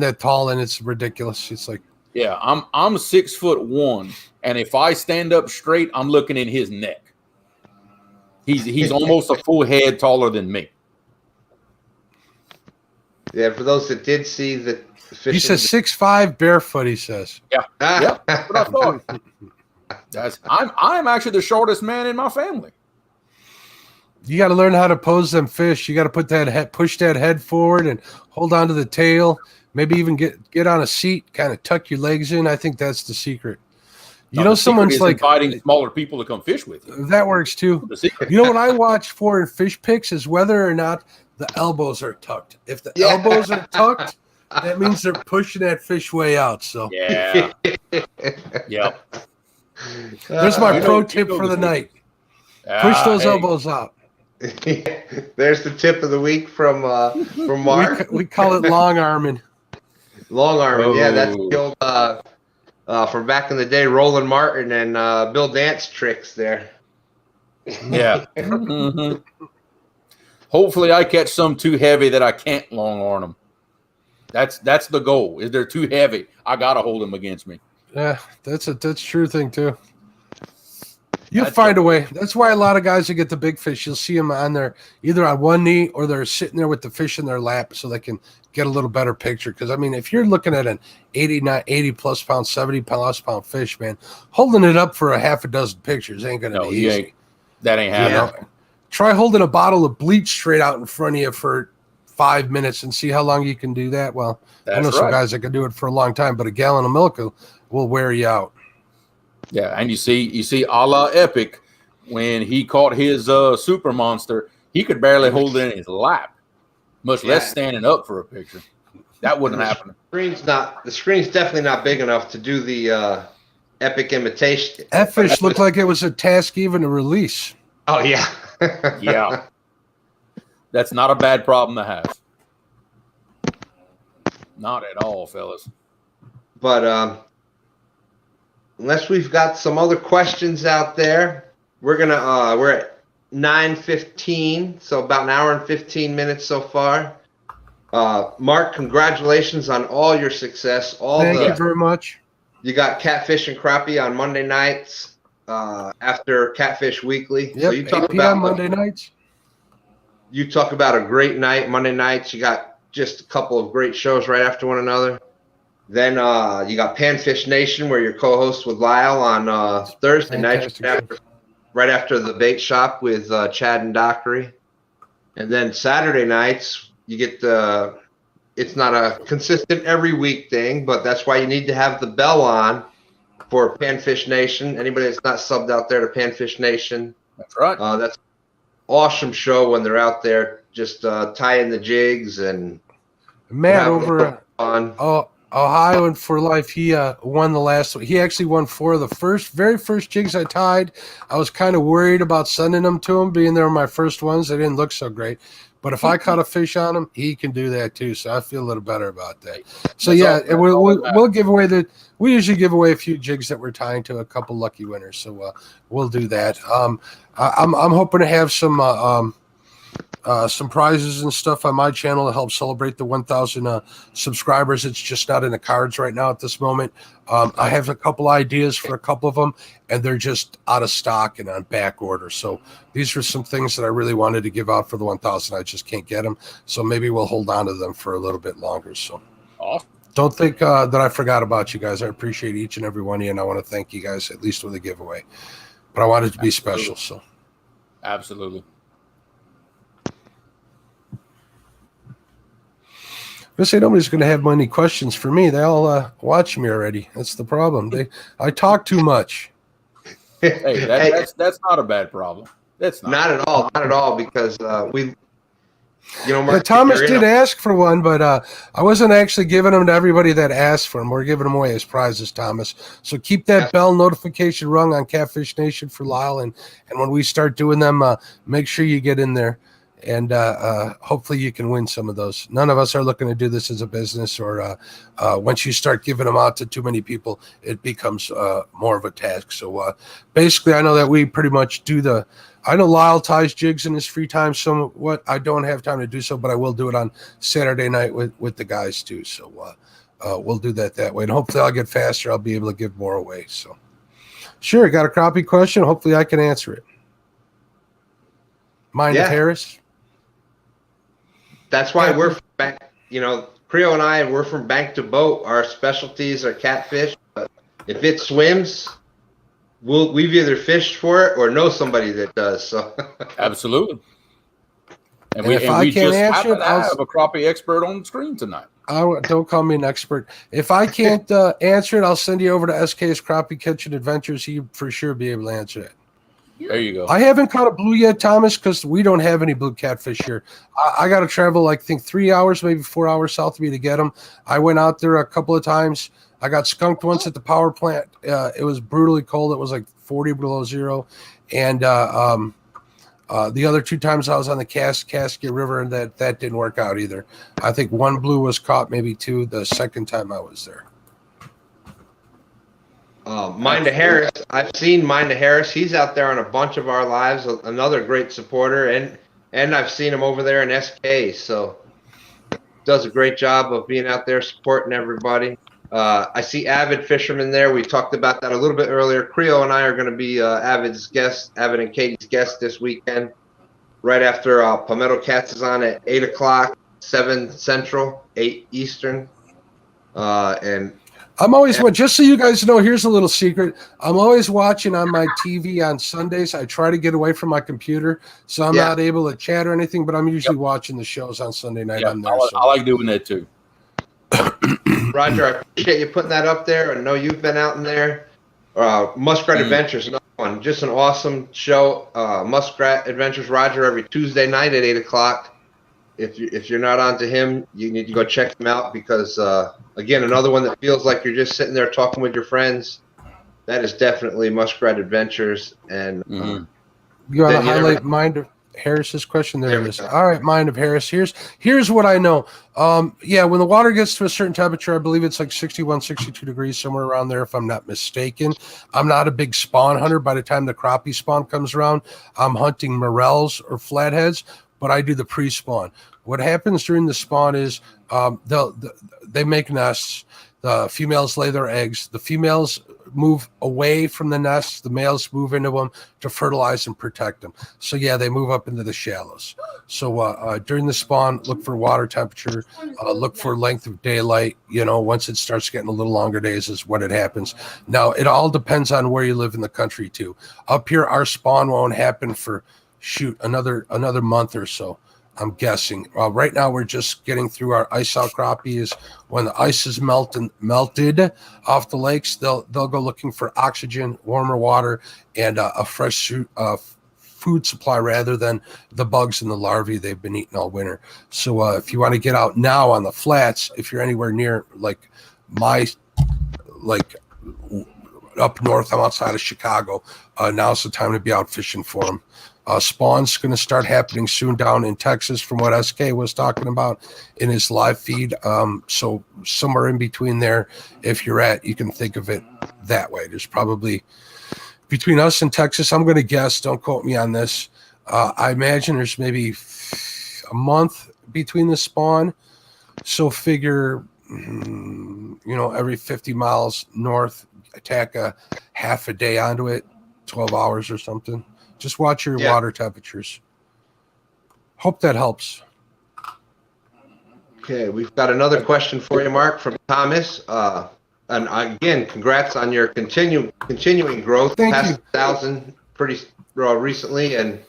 that tall, and it's ridiculous. It's like, yeah, I'm 6'1", and if I stand up straight, I'm looking in his neck. He's almost a full head taller than me. Yeah, for those that did see the fish, he says 6'5" barefoot. He says, yeah, that's what I thought. I'm actually the shortest man in my family. You got to learn how to pose them fish. You got to push that head forward and hold on to the tail. Maybe even get on a seat, kind of tuck your legs in. I think that's the secret. You know, someone's like inviting smaller people to come fish with you. That works too. You know what I watch for in fish pics is whether or not the elbows are tucked. If the elbows are tucked, that means they're pushing that fish way out. So yeah, yep. There's my pro tip for the night. Push those elbows out. There's the tip of the week from Mark. We call it long arming. Long arming, yeah, that's the old from back in the day, Roland Martin and Bill Dance tricks there. Yeah. Mm-hmm. Hopefully, I catch some too heavy that I can't long arm them. That's the goal. If they're too heavy, I gotta hold them against me. Yeah, that's a true thing too. You'll find a way. That's why a lot of guys that get the big fish, you'll see them on their either on one knee or they're sitting there with the fish in their lap so they can get a little better picture. Because I mean, if you're looking at an 80 plus pound, 70 plus pound fish, man, holding it up for a half a dozen pictures ain't gonna be easy. That ain't happening. Try holding a bottle of bleach straight out in front of you for 5 minutes and see how long you can do that. Well, I know some guys that can do it for a long time, but a gallon of milk will wear you out. Yeah, and you see a la Epic, when he caught his super monster, he could barely hold it in his lap, much less standing up for a picture. That wouldn't happen. The screen's definitely not big enough to do the Epic imitation. That fish looked like it was a task even to release. Oh yeah. Yeah. That's not a bad problem to have. Not at all, fellas. But unless we've got some other questions out there, we're at 9:15, so about an hour and 15 minutes so far. Mark, congratulations on all your success. Thank you very much. You got Catfish and Crappie on Monday nights after Catfish Weekly. Yep, so you talk 8 p.m. Monday nights. You talk about a great night Monday nights. You got just a couple of great shows right after one another. Then you got Panfish Nation, where you're co-host with Lyle on Thursday night, right after the bait shop with Chad and Dockery. And then Saturday nights, you get it's not a consistent every week thing, but that's why you need to have the bell on for Panfish Nation. Anybody that's not subbed out there to Panfish Nation. That's right. That's an awesome show when they're out there just tying the jigs and Matt over on Ohio and for Life. He won the last one. He actually won 4 of the very first jigs I tied. I was kind of worried about sending them to him, being they were my first ones. They didn't look so great. But if I caught a fish on him, he can do that too. So I feel a little better about that. So we'll give away we usually give away a few jigs that we're tying to a couple lucky winners. So we'll do that. I'm hoping to have some some prizes and stuff on my channel to help celebrate the 1,000 subscribers. It's just not in the cards right now at this moment. I have a couple ideas for a couple of them, and they're just out of stock and on back order. So these are some things that I really wanted to give out for the 1,000. I just can't get them. So maybe we'll hold on to them for a little bit longer. So don't think that I forgot about you guys. I appreciate each and every one of you, and I want to thank you guys at least with a giveaway. But I wanted it to be special. So absolutely. I say nobody's going to have many questions for me. They all watch me already. That's the problem. I talk too much. Hey, that's not a bad problem. That's not at all. Because we, Mark, Thomas did ask for one, but I wasn't actually giving them to everybody that asked for them. We're giving them away as prizes, Thomas. So keep that bell notification rung on Catfish Nation for Lyle, and when we start doing them, make sure you get in there. And hopefully you can win some of those. None of us are looking to do this as a business, or once you start giving them out to too many people, it becomes more of a task. So basically, I know that we pretty much do I know Lyle ties jigs in his free time somewhat. I don't have time to do so, but I will do it on Saturday night with the guys too. So we'll do that way. And hopefully I'll get faster. I'll be able to give more away. So sure, got a crappie question? Hopefully I can answer it. Mind of Harris? That's why we're from back, Creole and I, we're from bank to boat. Our specialties are catfish. But if it swims, we've either fished for it or know somebody that does. So absolutely. And if I can't answer it, I'll have a crappie expert on the screen tonight. Don't call me an expert. If I can't answer it, I'll send you over to SK's Crappie Kitchen Adventures. He for sure be able to answer it. There you go. I haven't caught a blue yet, Thomas, because we don't have any blue catfish here. I got to travel, 3 hours, maybe 4 hours south of me to get them. I went out there a couple of times. I got skunked once at the power plant. It was brutally cold. It was 40 below zero. And the other 2 times I was on the Cascade River, and that didn't work out either. I think 1 blue was caught, maybe 2 the second time I was there. Mind to Harris. I've seen Mind to Harris. He's out there on a bunch of our lives. Another great supporter, and I've seen him over there in SK. So does a great job of being out there supporting everybody. I see Avid Fisherman there. We talked about that a little bit earlier. Creole and I are going to be Avid and Katie's guests this weekend, right after Palmetto Cats is on at 8 o'clock, 7 Central, 8 Eastern, and. I'm always, just so you guys know, here's a little secret. I'm always watching on my TV on Sundays. I try to get away from my computer, so I'm not able to chat or anything, but I'm usually watching the shows on Sunday night. Yeah, I like doing that too. Roger, I appreciate you putting that up there. I know you've been out in there. Muskrat Adventures, another one. Just an awesome show. Muskrat Adventures, Roger, every Tuesday night at 8 o'clock. If you're not onto him, you need to go check him out because, again, another one that feels like you're just sitting there talking with your friends. That is definitely Muskrat Adventures. And you want to highlight Mind of Harris's question? There it is. All right, Mind of Harris. Here's what I know. When the water gets to a certain temperature, I believe it's 61, 62 degrees, somewhere around there, if I'm not mistaken. I'm not a big spawn hunter. By the time the crappie spawn comes around, I'm hunting morels or flatheads, but I do the pre-spawn. What happens during the spawn is they make nests. The females lay their eggs. The females move away from the nests. The males move into them to fertilize and protect them. So, they move up into the shallows. So during the spawn, look for water temperature. Look for length of daylight. Once it starts getting a little longer days is when it happens. Now, it all depends on where you live in the country, too. Up here, our spawn won't happen for, another month or so. I'm guessing. Right now, we're just getting through our ice out crappies. When the ice is melted off the lakes, they'll go looking for oxygen, warmer water, and a fresh food supply rather than the bugs and the larvae they've been eating all winter. So if you want to get out now on the flats, if you're anywhere near up north, I'm outside of Chicago. Now's the time to be out fishing for them. Spawn's going to start happening soon down in Texas from what SK was talking about in his live feed. So somewhere in between there, if you're you can think of it that way. There's probably between us and Texas, I'm going to guess, don't quote me on this. I imagine there's maybe a month between the spawn. So figure, every 50 miles north, attack a half a day onto it, 12 hours or something. Just watch your water temperatures. Hope that helps. Okay, we've got another question for you, Mark, from Thomas. And again, congrats on your continuing growth. Thank past you. 1,000 pretty recently. And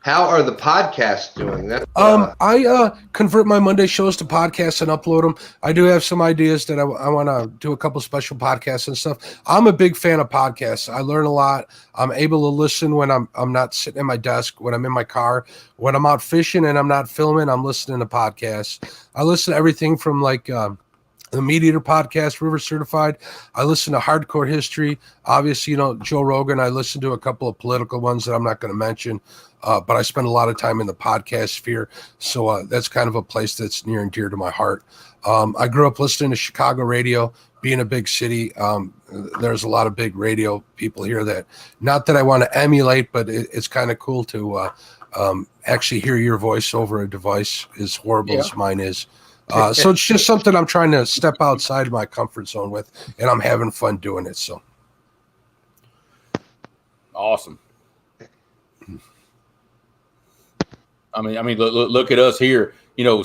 how are the podcasts doing? I convert my Monday shows to podcasts and upload them. I do have some ideas that I want to do a couple special podcasts and stuff. I'm a big fan of podcasts. I learn a lot. I'm able to listen when I'm not sitting at my desk, when I'm in my car, when I'm out fishing and I'm not filming, I'm listening to podcasts. I listen to everything from like the Meat Eater podcast, River Certified. I listen to Hardcore History. Obviously, Joe Rogan. I listen to a couple of political ones that I'm not going to mention. But I spend a lot of time in the podcast sphere. So that's kind of a place that's near and dear to my heart. I grew up listening to Chicago radio, being a big city. There's a lot of big radio people here that, not that I want to emulate, but it's kind of cool to actually hear your voice over a device, as horrible as mine is. So it's just something I'm trying to step outside my comfort zone with, and I'm having fun doing it. So awesome. I mean, look at us here,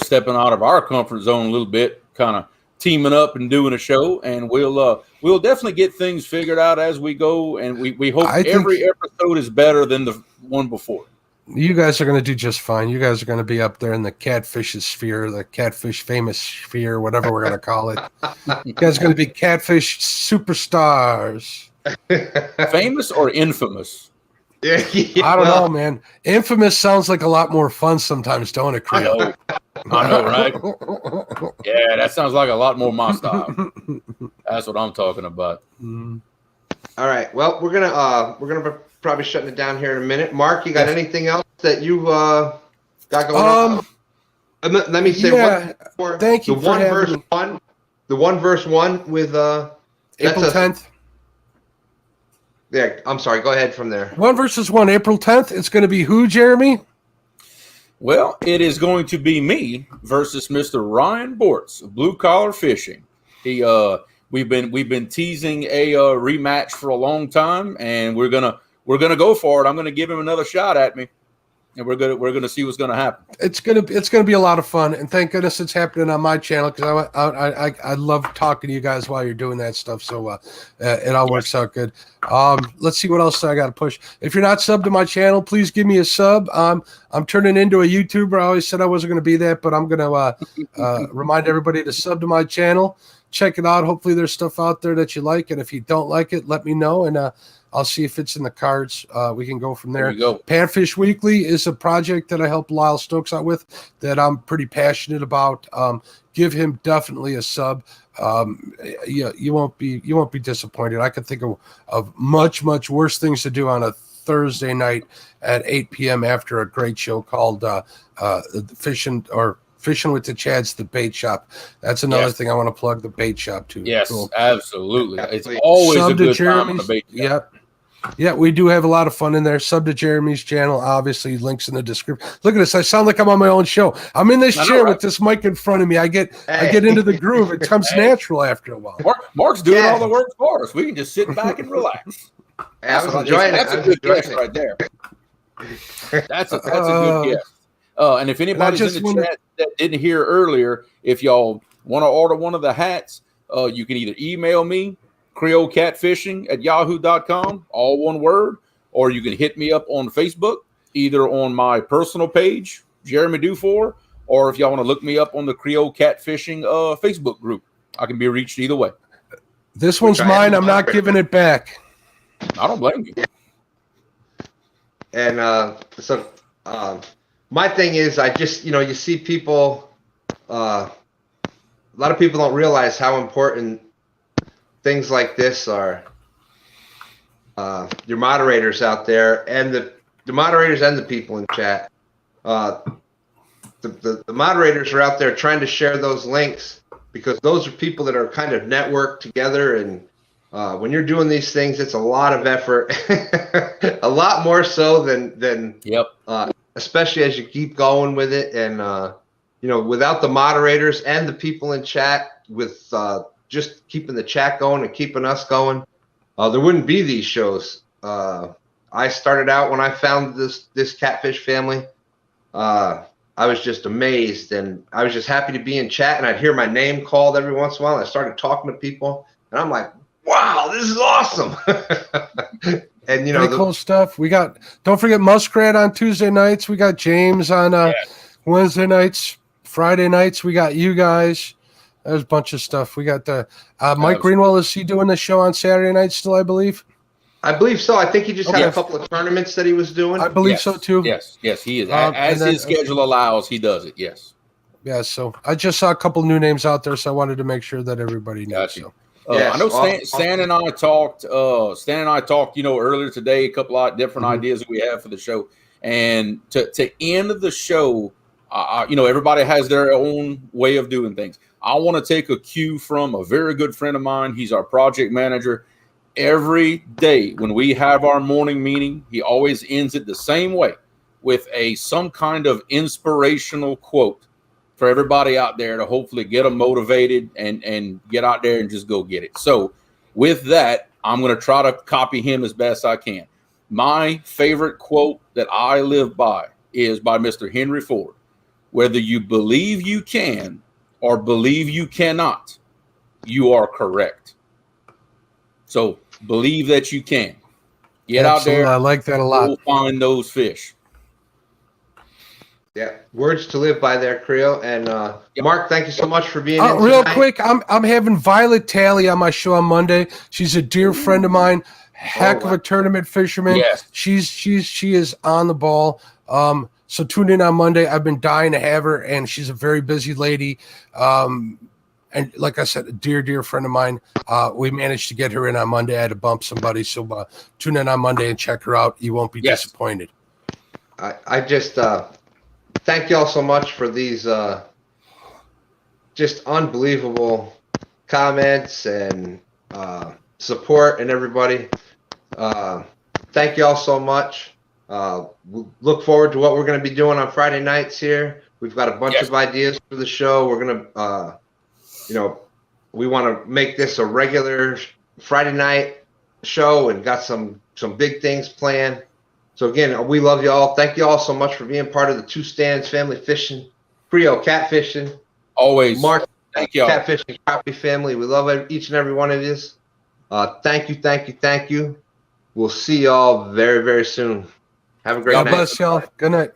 stepping out of our comfort zone a little bit, kind of teaming up and doing a show, and we'll definitely get things figured out as we go, and we hope every episode is better than the one before. You guys are going to do just fine. You guys are going to be up there in the catfish sphere, the catfish famous sphere, whatever we're going to call it. You guys are going to be catfish superstars. Famous or infamous? I don't know, man. Infamous sounds like a lot more fun sometimes, don't it, Creole? I know, right? Yeah, that sounds like a lot more my style. That's what I'm talking about. All right. Well, we're gonna probably shutting it down here in a minute. Mark, you got anything else that you got going on? Let me say one more. Thank you. The 1 verse 1 with April 10th. Yeah, I'm sorry. Go ahead from there. 1 versus 1, April 10th. It's going to be who, Jeremy? Well, it is going to be me versus Mr. Ryan Bortz of Blue Collar Fishing. We've been teasing a rematch for a long time, and we're gonna go for it. I'm gonna give him another shot at me, and we're gonna see what's gonna happen. It's gonna be a lot of fun, and thank goodness it's happening on my channel, because I love talking to you guys while you're doing that stuff. So it all works out good. Let's see what else I got to push. If you're not subbed to my channel, please give me a sub. I'm turning into a YouTuber. I always said I wasn't going to be that, but I'm gonna remind everybody to sub to my channel. Check it out. Hopefully there's stuff out there that you like, and if you don't like it, let me know, and I'll see if it's in the cards. We can go from there. There you go. Panfish Weekly is a project that I help Lyle Stokes out with that I'm pretty passionate about. Give him definitely a sub. You won't be disappointed. I could think of much worse things to do on a Thursday night at 8 p.m. after a great show called Fishing with the Chads, the bait shop. That's another thing I want to plug, the bait shop too. Yes, cool. Absolutely. It's always a good time on the bait shop. Yep. Yeah, we do have a lot of fun in there. Sub to Jeremy's channel. Obviously, links in the description. Look at this. I sound like I'm on my own show. I'm in this chair with this mic in front of me. I get into the groove. It comes natural after a while. Mark's doing all the work for us. We can just sit back and relax. I was enjoying it. That's a good guess right there. That's a good guess. And if anybody's in the chat that didn't hear earlier, if y'all want to order one of the hats, you can either email me, Creole Catfishing at yahoo.com, all one word, or you can hit me up on Facebook, either on my personal page, Jeremy Dufour, or if y'all want to look me up on the Creole Catfishing Facebook group. I can be reached either way. This one's mine. I'm not giving it back. I don't blame you. And my thing is, I just, you see people, a lot of people don't realize how important things like this are. Your moderators out there, and the moderators and the people in chat. The moderators are out there trying to share those links, because those are people that are kind of networked together, and when you're doing these things, it's a lot of effort, a lot more so than especially as you keep going with it, and without the moderators and the people in chat, with just keeping the chat going and keeping us going, there wouldn't be these shows. I started out when I found this catfish family. I was just amazed, and I was just happy to be in chat, and I'd hear my name called every once in a while. And I started talking to people, and I'm like, wow, this is awesome. And Pretty cool stuff. Don't forget Muskrat on Tuesday nights. We got James on Wednesday nights, Friday nights. We got you guys. There's a bunch of stuff. We got the Mike Greenwell. Is he doing the show on Saturday night still, I believe? I believe so. I think he just had a couple of tournaments that he was doing. I believe so too. Yes, he is. As his schedule allows, he does it. Yes. Yeah. So I just saw a couple new names out there, so I wanted to make sure that everybody knows. Gotcha. I know Stan and I talked. Earlier today, a couple of different ideas that we have for the show, and to end the show, everybody has their own way of doing things. I want to take a cue from a very good friend of mine. He's our project manager. Every day when we have our morning meeting, he always ends it the same way, with some kind of inspirational quote for everybody out there to hopefully get them motivated and get out there and just go get it. So with that, I'm going to try to copy him as best I can. My favorite quote that I live by is by Mr. Henry Ford. Whether you believe you can or believe you cannot, you are correct. So believe that you can. Get out there. I like that a lot. Go find those fish. Yeah, words to live by there, Creole. And Mark, thank you so much for being in real tonight. quick, I'm having Violet Talley on my show on Monday. She's a dear friend of mine, heck of a tournament fisherman. Yes. She is on the ball. So tune in on Monday. I've been dying to have her, and she's a very busy lady. And like I said, a dear friend of mine. We managed to get her in on Monday. I had to bump somebody, so tune in on Monday and check her out. You won't be disappointed. I just thank you all so much for these just unbelievable comments and support and everybody. Thank you all so much. We look forward to what we're going to be doing on Friday nights here. We've got a bunch of ideas for the show. We're going to we want to make this a regular Friday night show and got some big things planned. So again, we love you all. Thank you all so much for being part of the Two Stands Family Fishing, Creole Catfishing. Always. Mark, thank you all. Catfish and Crappie family. We love each and every one of you. Thank you. We'll see y'all very, very soon. Have a great night. God bless y'all. Good night.